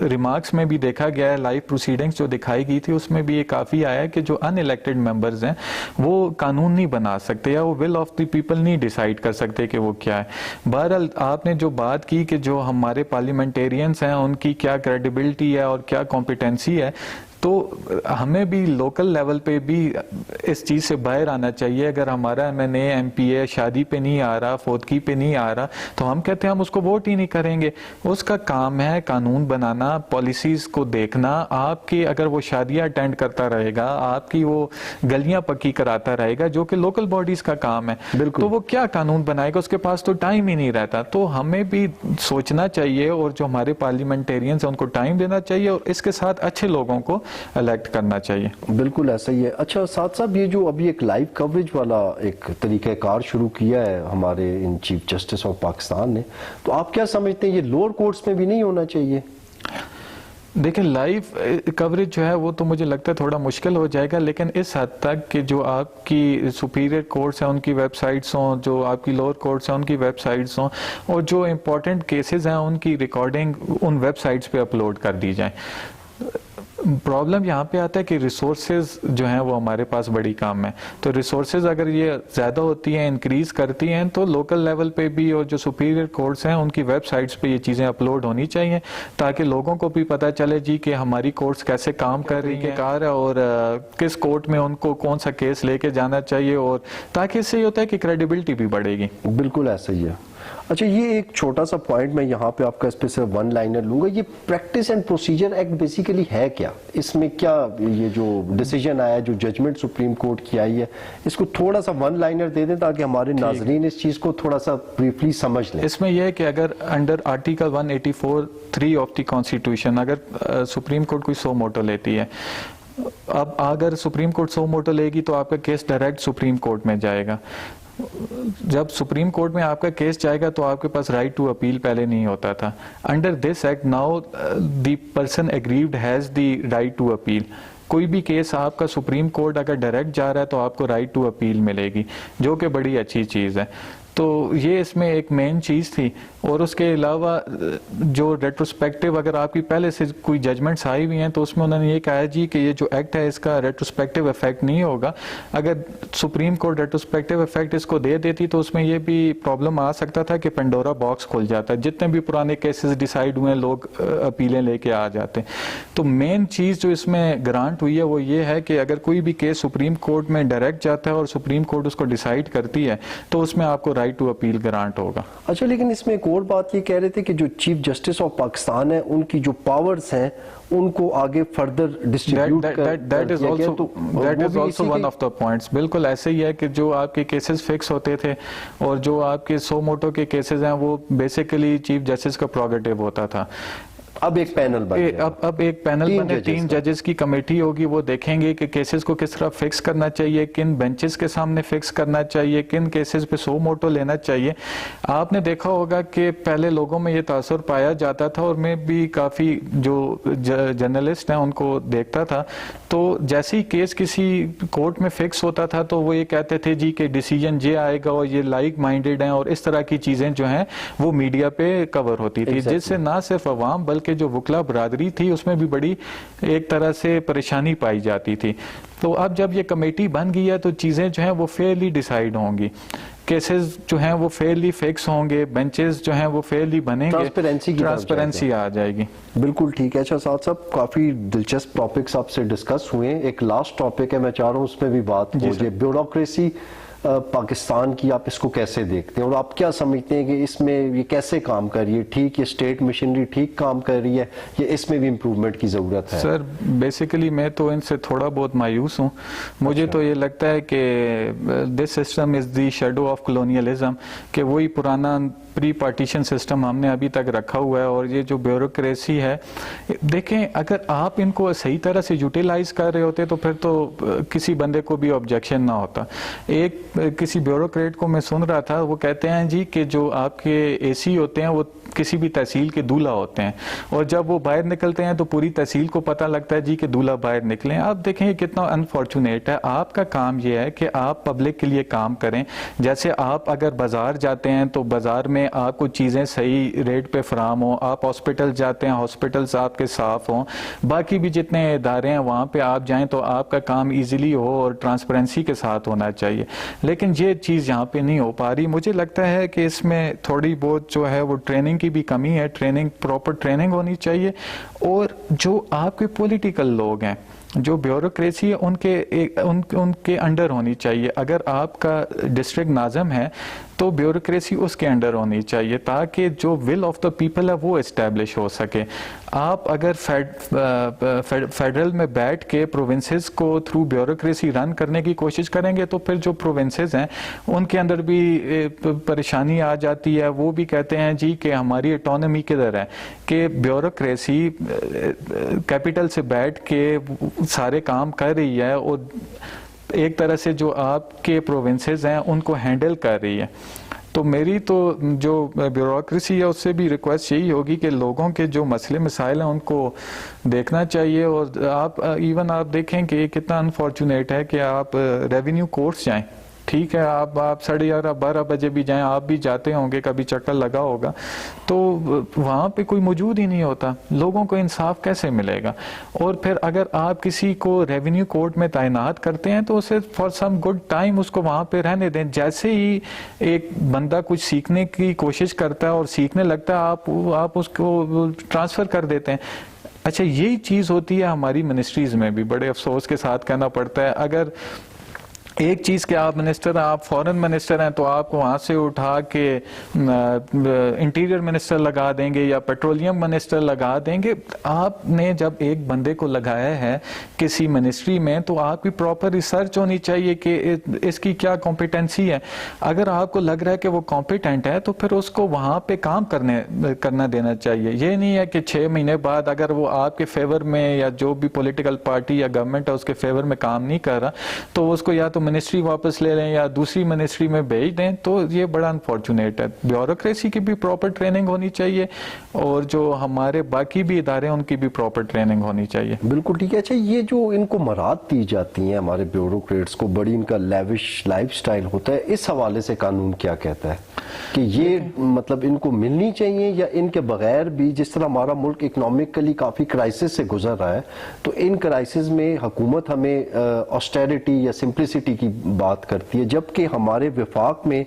रिमार्क्स में भी देखा गया है, लाइव प्रोसीडिंग्स जो दिखाई गई थी उसमें भी ये काफी आया है कि जो अनइलेक्टेड मेंबर्स हैं वो कानून नहीं बना सकते या वो विल ऑफ द पीपल नहीं डिसाइड कर सकते कि वो क्या है। बहरहाल आपने जो बात की कि जो हमारे पार्लियामेंटेरियंस हैं उनकी क्या क्रेडिबिलिटी है और क्या कॉम्पिटेंसी है, तो हमें भी लोकल लेवल पे भी इस चीज़ से बाहर आना चाहिए। अगर हमारा एमएनए एमपीए शादी पे नहीं आ रहा, फोदगी पे नहीं आ रहा, तो हम कहते हैं हम उसको वोट ही नहीं करेंगे। उसका काम है कानून बनाना, पॉलिसीज़ को देखना। आपकी अगर वो शादियां अटेंड करता रहेगा, आपकी वो गलियां पक्की कराता रहेगा, जो कि लोकल बॉडीज़ का काम है, तो वो क्या कानून बनाएगा? उसके पास तो टाइम ही नहीं रहता। तो हमें भी सोचना चाहिए और जो हमारे पार्लियामेंटेरियंस हैं उनको टाइम देना चाहिए और इसके साथ अच्छे लोगों को इलेक्ट करना चाहिए। बिल्कुल ऐसा ही है। अच्छा साथ साहब, ये जो अभी एक लाइव कवरेज वाला एक तरीक़ाकार शुरू किया है हमारे in chief justice of Pakistan ने, तो आप क्या समझते हैं ये लोअर कोर्ट्स में भी नहीं होना चाहिए? देखिए लाइव कवरेज जो है वो तो मुझे लगता है थोड़ा मुश्किल हो जाएगा, लेकिन इस हद तक कि जो आपकी सुपीरियर कोर्ट्स हैं उनकी वेबसाइट्स हों, जो आपकी लोअर कोर्ट्स हैं उनकी वेबसाइट्स हों, और जो इम्पोर्टेंट केसेस हैं उनकी रिकॉर्डिंग उन वेबसाइट्स पे अपलोड कर दी जाए। प्रॉब्लम यहाँ पे आता है कि रिसोर्सेज जो हैं वो हमारे पास बड़ी कम है। तो रिसोर्सेज अगर ये ज़्यादा होती हैं, इंक्रीज करती हैं, तो लोकल लेवल पे भी और जो सुपीरियर कोर्ट्स हैं उनकी वेबसाइट्स पे ये चीज़ें अपलोड होनी चाहिए, ताकि लोगों को भी पता चले जी कि हमारी कोर्ट्स कैसे काम कर रही है कार है और किस कोर्ट में उनको कौन सा केस लेके जाना चाहिए, और ताकि इससे ये होता है कि क्रेडिबिलिटी भी बढ़ेगी। बिल्कुल ऐसा ही है। अच्छा ये एक छोटा सा पॉइंट मैं यहाँ पे आपका इस पे सिर्फ वन लाइनर लूंगा, ये practice and procedure act basically है क्या? इसमें क्या ये जो डिसीजन आया, जो जजमेंट सुप्रीम कोर्ट की आई है, इसको थोड़ा सा वन लाइनर दे दें ताकि हमारे नाजरीन इस चीज को थोड़ा सा ब्रीफली समझ लें। इसमें यह है कि अगर under article 184(3) of the constitution अगर सुप्रीम कोर्ट कोई सो मोटो लेती है, अब अगर सुप्रीम कोर्ट सो मोटो लेगी तो आपका केस डायरेक्ट सुप्रीम कोर्ट में जाएगा। जब सुप्रीम कोर्ट में आपका केस जाएगा तो आपके पास राइट टू अपील पहले नहीं होता था। Under this act now the person aggrieved has the right to appeal. कोई भी केस आपका सुप्रीम कोर्ट अगर डायरेक्ट जा रहा है तो आपको राइट टू अपील मिलेगी, जो कि बड़ी अच्छी चीज़ है। तो ये इसमें एक मेन चीज़ थी। और उसके अलावा जो रेट्रोस्पेक्टिव अगर आपकी पहले से कोई जजमेंट्स आई हुई हैं तो उसमें उन्होंने ये कहा जी कि ये जो एक्ट है इसका रेट्रोस्पेक्टिव इफेक्ट नहीं होगा। अगर सुप्रीम कोर्ट रेट्रोस्पेक्टिव इफेक्ट इसको दे देती तो उसमें ये भी प्रॉब्लम आ सकता था कि पेंडोरा बॉक्स खुल जाता, जितने भी पुराने केसेस डिसाइड हुए हैं लोग अपीलें लेके आ जाते। तो मेन चीज़ जो इसमें ग्रांट हुई है वो ये है कि अगर कोई भी केस सुप्रीम कोर्ट में डायरेक्ट जाता है और सुप्रीम कोर्ट उसको डिसाइड करती है तो उसमें आपको राइट टू अपील ग्रांट होगा। अच्छा लेकिन इसमें एक और बात ये कह रहे थे कि जो चीफ जस्टिस ऑफ पाकिस्तान है उनकी जो पावर्स हैं उनको आगे further distribute that is also one of the points. बिल्कुल ऐसे ही है कि जो आपके केसेस फिक्स होते थे और जो आपके सो मोटो के केसेस हैं वो बेसिकली चीफ जस्टिस का प्रोगेटिव होता था। अब एक पैनल बने, अब एक पैनल बने, 3 जजेस की कमेटी होगी, वो देखेंगे कि केसेस को किस तरह फिक्स करना चाहिए, किन बेंचेस के सामने फिक्स करना चाहिए, किन केसेस पे सो मोटो लेना चाहिए। आपने देखा होगा कि पहले लोगों में ये तासुर पाया जाता था और मैं भी काफ़ी जो जर्नलिस्ट हैं उनको देखता था, तो जैसे ही केस किसी कोर्ट में फिक्स होता था तो वो ये कहते थे जी कि डिसीजन ये आएगा और ये लाइक माइंडेड हैं, और इस तरह की चीज़ें जो हैं वो मीडिया पे कवर होती थी, जिससे ना सिर्फ अवाम बल्कि जो वकला बरादरी थी उसमें भी बड़ी एक तरह से परेशानी पाई जाती थी। तो अब जब ये कमेटी बन गई है तो चीज़ें जो हैं वो फेयरली डिसाइड होंगी, केसेस जो हैं वो फेयरली फिक्स होंगे, बेंचेस जो हैं वो फेयरली बनेंगे, ट्रांसपेरेंसी आ जाएगी। बिल्कुल ठीक है। अच्छा साहब साहब काफ़ी दिलचस्प टॉपिक्स आपसे डिस्कस हुए। एक लास्ट टॉपिक है, मैं चाह रहा हूँ उसमें भी बात हो जाए, ब्यूरोक्रेसी पाकिस्तान की आप इसको कैसे देखते हैं और आप क्या समझते हैं कि इसमें ये कैसे काम कर रही है? ठीक, ये स्टेट मशीनरी ठीक काम कर रही है या इसमें भी इम्प्रूवमेंट की ज़रूरत है? सर बेसिकली मैं तो इनसे थोड़ा बहुत मायूस हूँ। मुझे तो ये लगता है कि this system is the shadow of colonialism, कि वही पुराना प्री पार्टीशन सिस्टम हमने अभी तक रखा हुआ है। और ये जो ब्यूरोक्रेसी है, देखें अगर आप इनको सही तरह से यूटिलाइज कर रहे होते तो फिर तो किसी बंदे को भी ऑब्जेक्शन ना होता। किसी ब्यूरोक्रेट को मैं सुन रहा था, वो कहते हैं जी कि जो आपके एसी होते हैं वो किसी भी तहसील के दूल्हा होते हैं, और जब वो बाहर निकलते हैं तो पूरी तहसील को पता लगता है जी कि दूल्हा बाहर निकले। आप देखें कितना अनफॉर्चुनेट है। आपका काम ये है कि आप पब्लिक के लिए काम करें। जैसे आप अगर बाजार जाते हैं तो बाजार में आपको चीज़ें सही रेट पे फराम हो, आप हॉस्पिटल जाते हैं हॉस्पिटल्स आपके साफ हों, बाकी भी जितने इदारे हैं वहाँ पे आप जाएं तो आपका काम इजीली हो और ट्रांसपेरेंसी के साथ होना चाहिए। लेकिन ये चीज़ यहाँ पे नहीं हो पा रही। मुझे लगता है कि इसमें थोड़ी बहुत जो है वो ट्रेनिंग की भी कमी है। प्रॉपर ट्रेनिंग होनी चाहिए। और जो आपके पॉलिटिकल लोग हैं, जो ब्यूरोक्रेसी है, उनके अंडर होनी चाहिए। अगर आपका डिस्ट्रिक्ट नाज़म है तो ब्यूरोक्रेसी उसके अंडर होनी चाहिए, ताकि जो विल ऑफ द पीपल है वो इस्टेब्लिश हो सके। आप अगर फेडरल में बैठ के प्रोविंसेस को थ्रू ब्यूरोक्रेसी रन करने की कोशिश करेंगे तो फिर जो प्रोविंसेस हैं उनके अंदर भी परेशानी आ जाती है। वो भी कहते हैं जी कि हमारी ऑटोनॉमी किधर है, कि ब्यूरोक्रेसी कैपिटल से बैठ के सारे काम कर रही है और एक तरह से जो आपके प्रोविंसेस हैं उनको हैंडल कर रही है। तो मेरी तो जो ब्यूरोक्रेसी है उससे भी रिक्वेस्ट यही होगी कि लोगों के जो मसले मसाइल हैं उनको देखना चाहिए। और आप आप देखें कि कितना अनफॉर्चुनेट है कि आप रेवेन्यू कोर्ट्स जाएं, ठीक है, आप 11:30-12 बजे भी जाएं, आप भी जाते होंगे, कभी चक्कर लगा होगा, तो वहाँ पे कोई मौजूद ही नहीं होता। लोगों को इंसाफ कैसे मिलेगा? और फिर अगर आप किसी को रेवेन्यू कोर्ट में तैनात करते हैं तो उसे फॉर सम गुड टाइम उसको वहाँ पे रहने दें। जैसे ही एक बंदा कुछ सीखने की कोशिश करता है और सीखने लगता है, आप उसको ट्रांसफ़र कर देते हैं। अच्छा, यही चीज़ होती है हमारी मिनिस्ट्रीज़ में भी, बड़े अफसोस के साथ कहना पड़ता है। अगर एक चीज़ के आप मिनिस्टर हैं, आप फॉरेन मिनिस्टर हैं, तो आपको वहाँ से उठा के इंटीरियर मिनिस्टर लगा देंगे या पेट्रोलियम मिनिस्टर लगा देंगे। आपने जब एक बंदे को लगाया है किसी मिनिस्ट्री में तो आपकी प्रॉपर रिसर्च होनी चाहिए कि इसकी क्या कॉम्पिटेंसी है। अगर आपको लग रहा है कि वो कॉम्पिटेंट है तो फिर उसको वहाँ पे काम करना देना चाहिए। ये नहीं है कि 6 महीने बाद अगर वो आपके फेवर में या जो भी पॉलिटिकल पार्टी या गवर्नमेंट है उसके फेवर में काम नहीं कर रहा तो उसको या तो मिनिस्ट्री वापस ले लें या दूसरी मिनिस्ट्री में भेज दें। तो ये बड़ा अनफॉर्चुनेट है। ब्यूरोक्रेसी की भी प्रॉपर ट्रेनिंग होनी चाहिए और जो हमारे बाकी भी इदारे हैं उनकी भी प्रॉपर ट्रेनिंग होनी चाहिए। बिल्कुल ठीक है। अच्छा, ये जो इनको मराद दी जाती हैं हमारे ब्यूरोक्रेट्स को, बड़ी इनका लेविश लाइफस्टाइल होता है, इस हवाले से कानून क्या कहता है कि ये मतलब इनको मिलनी चाहिए या इनके बगैर भी, जिस तरह हमारा मुल्क इकोनॉमिकली काफ़ी क्राइसिस से गुजर रहा है, तो इन क्राइसिस में हुकूमत हमें ऑस्टेरिटी या सिंप्लिसिटी की बात करती है, जबकि हमारे विफाक में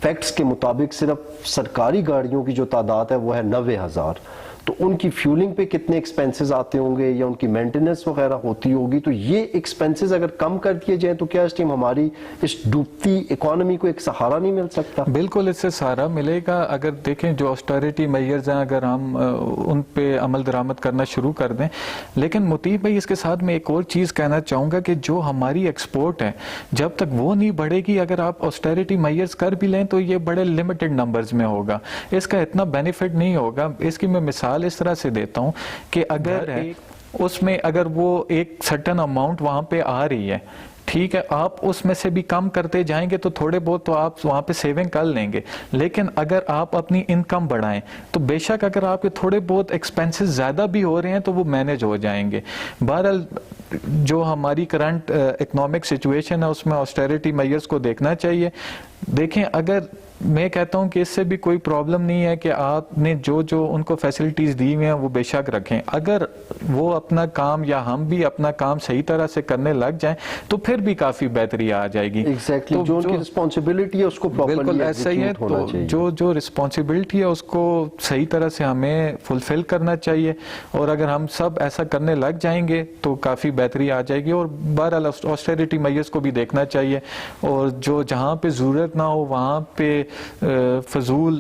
फैक्ट्स के मुताबिक सिर्फ सरकारी गाड़ियों की जो तादाद है वो है 90,000। तो उनकी फ्यूलिंग पे कितने एक्सपेंसेस आते होंगे या उनकी मेंटेनेंस वगैरह होती होगी। तो ये एक्सपेंसेस अगर कम कर दिए जाए तो क्या इस टाइम हमारी इस डूबती इकोनॉमी को एक सहारा नहीं मिल सकता? बिल्कुल इससे सहारा मिलेगा। अगर देखें जो ऑस्टेरिटी मेजर्स हैं, अगर हम उन पे अमल दरामद करना शुरू कर दें। लेकिन मुतीब भाई, इसके साथ मैं एक और चीज़ कहना चाहूँगा कि जो हमारी एक्सपोर्ट है जब तक वो नहीं बढ़ेगी, अगर आप ऑस्टेरिटी मेजर्स कर भी लें तो ये बड़े लिमिटेड नंबर्स में होगा, इसका इतना बेनिफिट नहीं होगा। इसकी मैं मिसाल इस तरह से देता हूं कि अगर उसमें अगर वो एक सर्टेन अमाउंट वहां पे आ रही है, ठीक है, आप उसमें से भी कम करते जाएंगे तो थोड़े बहुत तो आप वहां पे सेविंग कर लेंगे। लेकिन अगर आप अपनी इनकम बढ़ाएं तो बेशक अगर आपके थोड़े बहुत एक्सपेंसेस ज्यादा भी हो रहे हैं तो वो मैनेज हो जाएंगे। बहरहाल जो हमारी करंट इकोनॉमिक सिचुएशन है उसमें ऑस्टेरिटी मेजर्स को देखना चाहिए। देखें, अगर मैं कहता हूं कि इससे भी कोई प्रॉब्लम नहीं है कि आपने जो जो उनको फैसिलिटीज दी हुई हैं वो बेशक रखें। अगर वो अपना काम या हम भी अपना काम सही तरह से करने लग जाएं तो फिर भी काफी बेहतरी आ जाएगी। एग्जैक्टली तो जो उनकी रिस्पॉन्सिबिलिटी है उसको बिल्कुल प्रॉपर्ली ऐसा ही है। एग्जीक्यूट होना तो चाहिए। जो जो रिस्पॉन्सिबिलिटी है उसको सही तरह से हमें फुलफिल करना चाहिए, और अगर हम सब ऐसा करने लग जाएंगे तो काफी बेहतरी आ जाएगी। और बहरहाल ऑस्टेरिटी मेजर्स को भी देखना चाहिए, और जो जहाँ पे जरूरत ना हो वहाँ पे फजूल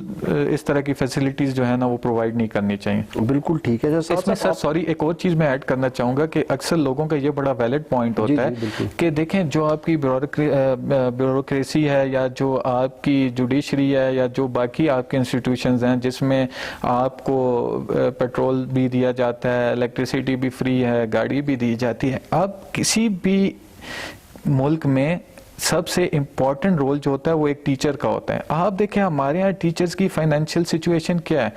इस तरह की फैसिलिटीज जो है ना वो प्रोवाइड नहीं करनी चाहिए। बिल्कुल ठीक है। जैसा इसमें सर सॉरी एक और चीज मैं ऐड करना चाहूंगा कि अक्सर लोगों का ये बड़ा वैलिड पॉइंट होता है कि देखें जो आपकी ब्यूरोक्रेसी है या जो आपकी जुडिशरी है या जो बाकी आपके इंस्टीट्यूशंस हैं जिसमें आपको पेट्रोल भी दिया जाता है, इलेक्ट्रिसिटी भी फ्री है, गाड़ी भी दी जाती है, आप किसी भी मुल्क में सबसे इम्पोर्टेंट रोल जो होता है वो एक टीचर का होता है। आप देखें हमारे यहाँ टीचर्स की फाइनेंशियल सिचुएशन क्या है।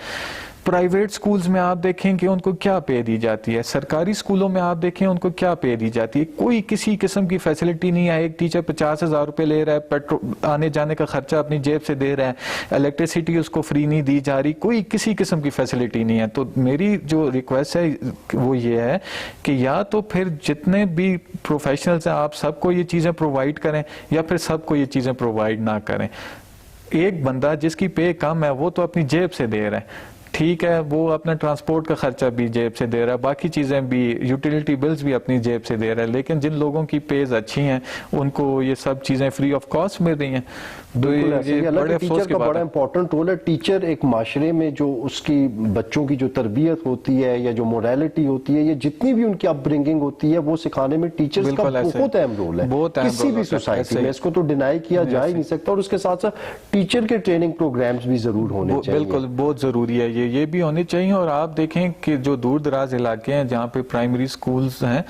प्राइवेट स्कूल्स में आप देखें कि उनको क्या पे दी जाती है, सरकारी स्कूलों में आप देखें उनको क्या पे दी जाती है, कोई किसी किस्म की फैसिलिटी नहीं है। एक टीचर 50,000 रुपए ले रहा है, पेट्रोल आने जाने का खर्चा अपनी जेब से दे रहा है, इलेक्ट्रिसिटी उसको फ्री नहीं दी जा रही, कोई किसी किस्म की फैसिलिटी नहीं है। तो मेरी जो रिक्वेस्ट है वो ये है कि या तो फिर जितने भी प्रोफेशनल्स हैं आप सबको ये चीज़ें प्रोवाइड करें या फिर सबको ये चीज़ें प्रोवाइड ना करें। एक बंदा जिसकी पे कम है वो तो अपनी जेब से दे रहा है, ठीक है, वो अपना ट्रांसपोर्ट का खर्चा भी जेब से दे रहा है, बाकी चीज़ें भी, यूटिलिटी बिल्स भी अपनी जेब से दे रहा है, लेकिन जिन लोगों की पेज अच्छी हैं उनको ये सब चीज़ें फ्री ऑफ कॉस्ट मिल रही हैं। तो ये बड़े अफसोस की का बात बड़ा है। इंपॉर्टेंट रोल है। टीचर एक माशरे में जो उसकी बच्चों की जो तरबियत होती है या जो मोरालिटी होती है या जितनी भी उनकी अपब्रिंगिंग होती है वो सिखाने में टीचर्स का बिल्कुल ऐसे। बहुत अहम रोल है बहुत अहम किसी रोल भी होता है, सोसाइटी ऐसे में। ही। इसको तो डिनाई किया जा ही नहीं सकता। और उसके साथ साथ टीचर के ट्रेनिंग प्रोग्राम्स भी जरूर होने चाहिए। बिल्कुल बहुत जरूरी है, ये भी होने चाहिए। और आप देखें कि जो दूर दराज इलाके हैं जहाँ पे प्राइमरी स्कूल्स हैं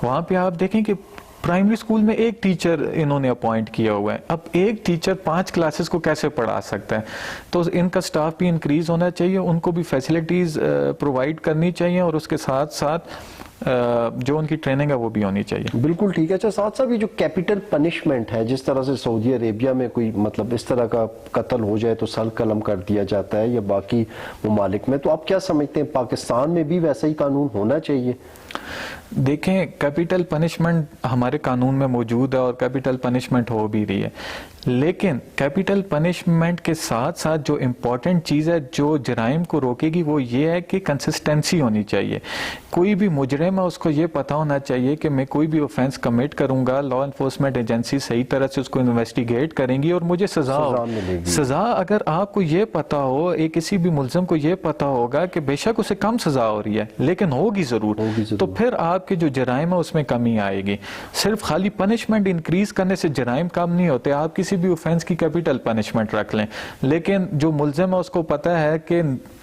वहाँ पे आप देखें कि प्राइमरी स्कूल में एक टीचर इन्होंने अपॉइंट किया हुआ है। अब एक टीचर 5 क्लासेस को कैसे पढ़ा सकता है? तो इनका स्टाफ भी इंक्रीज होना चाहिए, उनको भी फैसिलिटीज प्रोवाइड करनी चाहिए, और उसके साथ साथ जो उनकी ट्रेनिंग है वो भी होनी चाहिए। बिल्कुल ठीक है। अच्छा साथ साथ ये जो कैपिटल पनिशमेंट है, जिस तरह से सऊदी अरेबिया में कोई मतलब इस तरह का कत्ल हो जाए तो सल्ब कलम कर दिया जाता है या बाकी ममालिक में, तो आप क्या समझते हैं पाकिस्तान में भी वैसा ही कानून होना चाहिए? देखें कैपिटल पनिशमेंट हमारे कानून में मौजूद है और कैपिटल पनिशमेंट हो भी रही है, लेकिन कैपिटल पनिशमेंट के साथ साथ जो इम्पोर्टेंट चीज़ है जो जराइम को रोकेगी वो ये है कि कंसिस्टेंसी होनी चाहिए। कोई भी मुजरिम है उसको ये पता होना चाहिए कि मैं कोई भी ऑफेंस कमिट करूंगा, लॉ एनफोर्समेंट एजेंसी सही तरह से उसको इन्वेस्टिगेट करेंगी और मुझे सजा मिलेगी। सजा अगर आपको ये पता हो, एक किसी भी मुलजिम को ये पता होगा कि बेशक उसे कम सजा हो रही है लेकिन होगी जरूर, तो फिर आपके जो जराइम है उसमें कमी आएगी। सिर्फ खाली पनिशमेंट इंक्रीज करने से जराइम कम नहीं होते। आप किसी भी ऑफेंस की कैपिटल पनिशमेंट रख लें, लेकिन जो मुलजिम है उसको पता है कि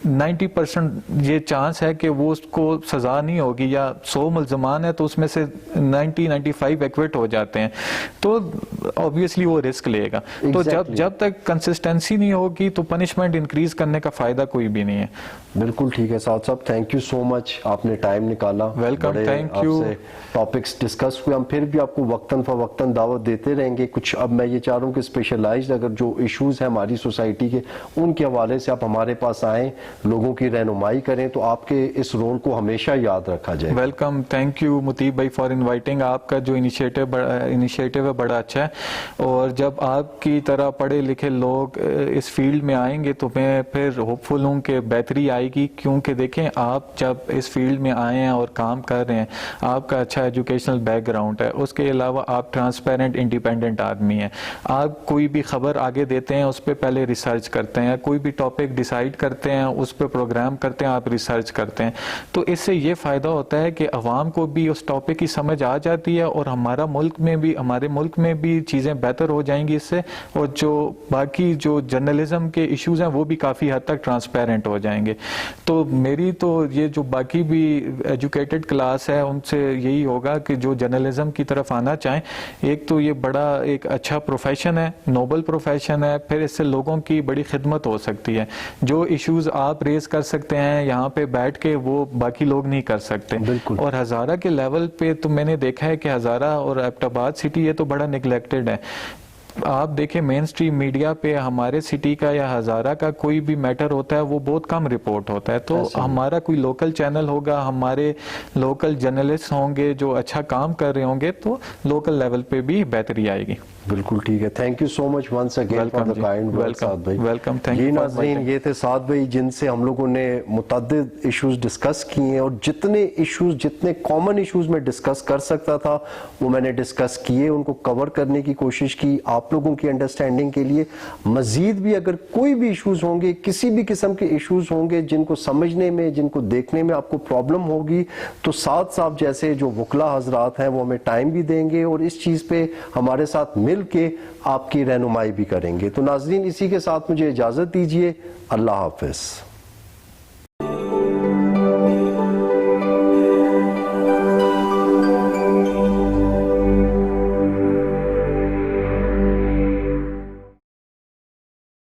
90% ये चांस है कि वो उसको सजा नहीं होगी, या 100 मुलजमान है तो उसमें से 90-95 एक्विट हो जाते हैं, तो ऑब्वियसली वो रिस्क लेगा। तो जब तक कंसिस्टेंसी नहीं होगी तो पनिशमेंट इंक्रीज करने का फायदा कोई भी नहीं है। बिल्कुल ठीक है साहब साहब, थैंक यू सो मच, आपने टाइम निकाला। Welcome, thank you. Topics discuss हुए, हम फिर भी आपको वक्तन फवक्तन दावत देते रहेंगे। कुछ अब मैं ये चाह रहा हूँ कि स्पेशलाइज्ड अगर जो इश्यूज हैं हमारी सोसाइटी के उनके हवाले से आप हमारे पास आएँ, लोगों की रहनुमाई करें, तो आपके इस रोल को हमेशा याद रखा जाए। वेलकम, थैंक यू मुतीब भाई फॉर इनवाइटिंग। आपका जो इनिशिएटिव है बड़ा अच्छा है, और जब आपकी तरह पढ़े लिखे लोग इस फील्ड में आएंगे तो मैं फिर होपफुल हूँ कि बेहतरी आएगी। क्योंकि देखें आप जब इस फील्ड में आए हैं और काम कर रहे हैं, आपका अच्छा एजुकेशनल बैकग्राउंड है, उसके अलावा आप ट्रांसपेरेंट इंडिपेंडेंट आदमी हैं। आप कोई भी खबर आगे देते हैं उस पर पहले रिसर्च करते हैं, कोई भी टॉपिक डिसाइड करते हैं उस पर प्रोग्राम करते हैं, आप रिसर्च करते हैं, तो इससे ये फ़ायदा होता है कि अवाम को भी उस टॉपिक की समझ आ जाती है और हमारे मुल्क में भी चीज़ें बेहतर हो जाएंगी इससे, और जो बाकी जो जर्नलिज्म के इश्यूज़ हैं वो भी काफ़ी हद तक ट्रांसपेरेंट हो जाएंगे। तो मेरी तो ये जो बाकी भी एजुकेटेड क्लास है उनसे यही होगा कि जो जर्नलिज्म की तरफ आना चाहें, एक तो ये बड़ा एक अच्छा प्रोफेशन है, नोबल प्रोफेशन है, फिर इससे लोगों की बड़ी खिदमत हो सकती है। जो इश्यूज आप रेज कर सकते हैं यहाँ पे बैठ के वो बाकी लोग नहीं कर सकते। और हज़ारा के लेवल पे तो मैंने देखा है कि हज़ारा और एबटाबाद सिटी ये तो बड़ा निगलेक्टेड है। आप देखें मेन स्ट्रीम मीडिया पे हमारे सिटी का या हजारा का कोई भी मैटर होता है वो बहुत कम रिपोर्ट होता है, तो हमारा कोई लोकल चैनल होगा, हमारे लोकल जर्नलिस्ट होंगे जो अच्छा काम कर रहे होंगे, तो लोकल लेवल पे भी बेहतरी आएगी। बिल्कुल ठीक है। Thank you so much once again for the kind words Saad भाई। वेलकम, थैंक जी यू। नाज़रीन, ये थे साद भाई जिनसे हम लोगों ने मुतअद्दिद इश्यूज डिस्कस किए हैं, और जितने इश्यूज, जितने कॉमन इश्यूज में डिस्कस कर सकता था वो मैंने डिस्कस किए, उनको कवर करने की कोशिश की आप लोगों की अंडरस्टैंडिंग के लिए। मजीद भी अगर कोई भी इश्यूज होंगे, किसी भी किस्म के इश्यूज होंगे जिनको समझने में, जिनको देखने में आपको प्रॉब्लम होगी, तो साथ साथ जैसे जो वकला हजरात हैं वो हमें टाइम भी देंगे और इस चीज़ पे हमारे साथ मिल के आपकी रहनुमाई भी करेंगे। तो नाज़रीन, इसी के साथ मुझे इजाज़त दीजिए। अल्लाह हाफिज़।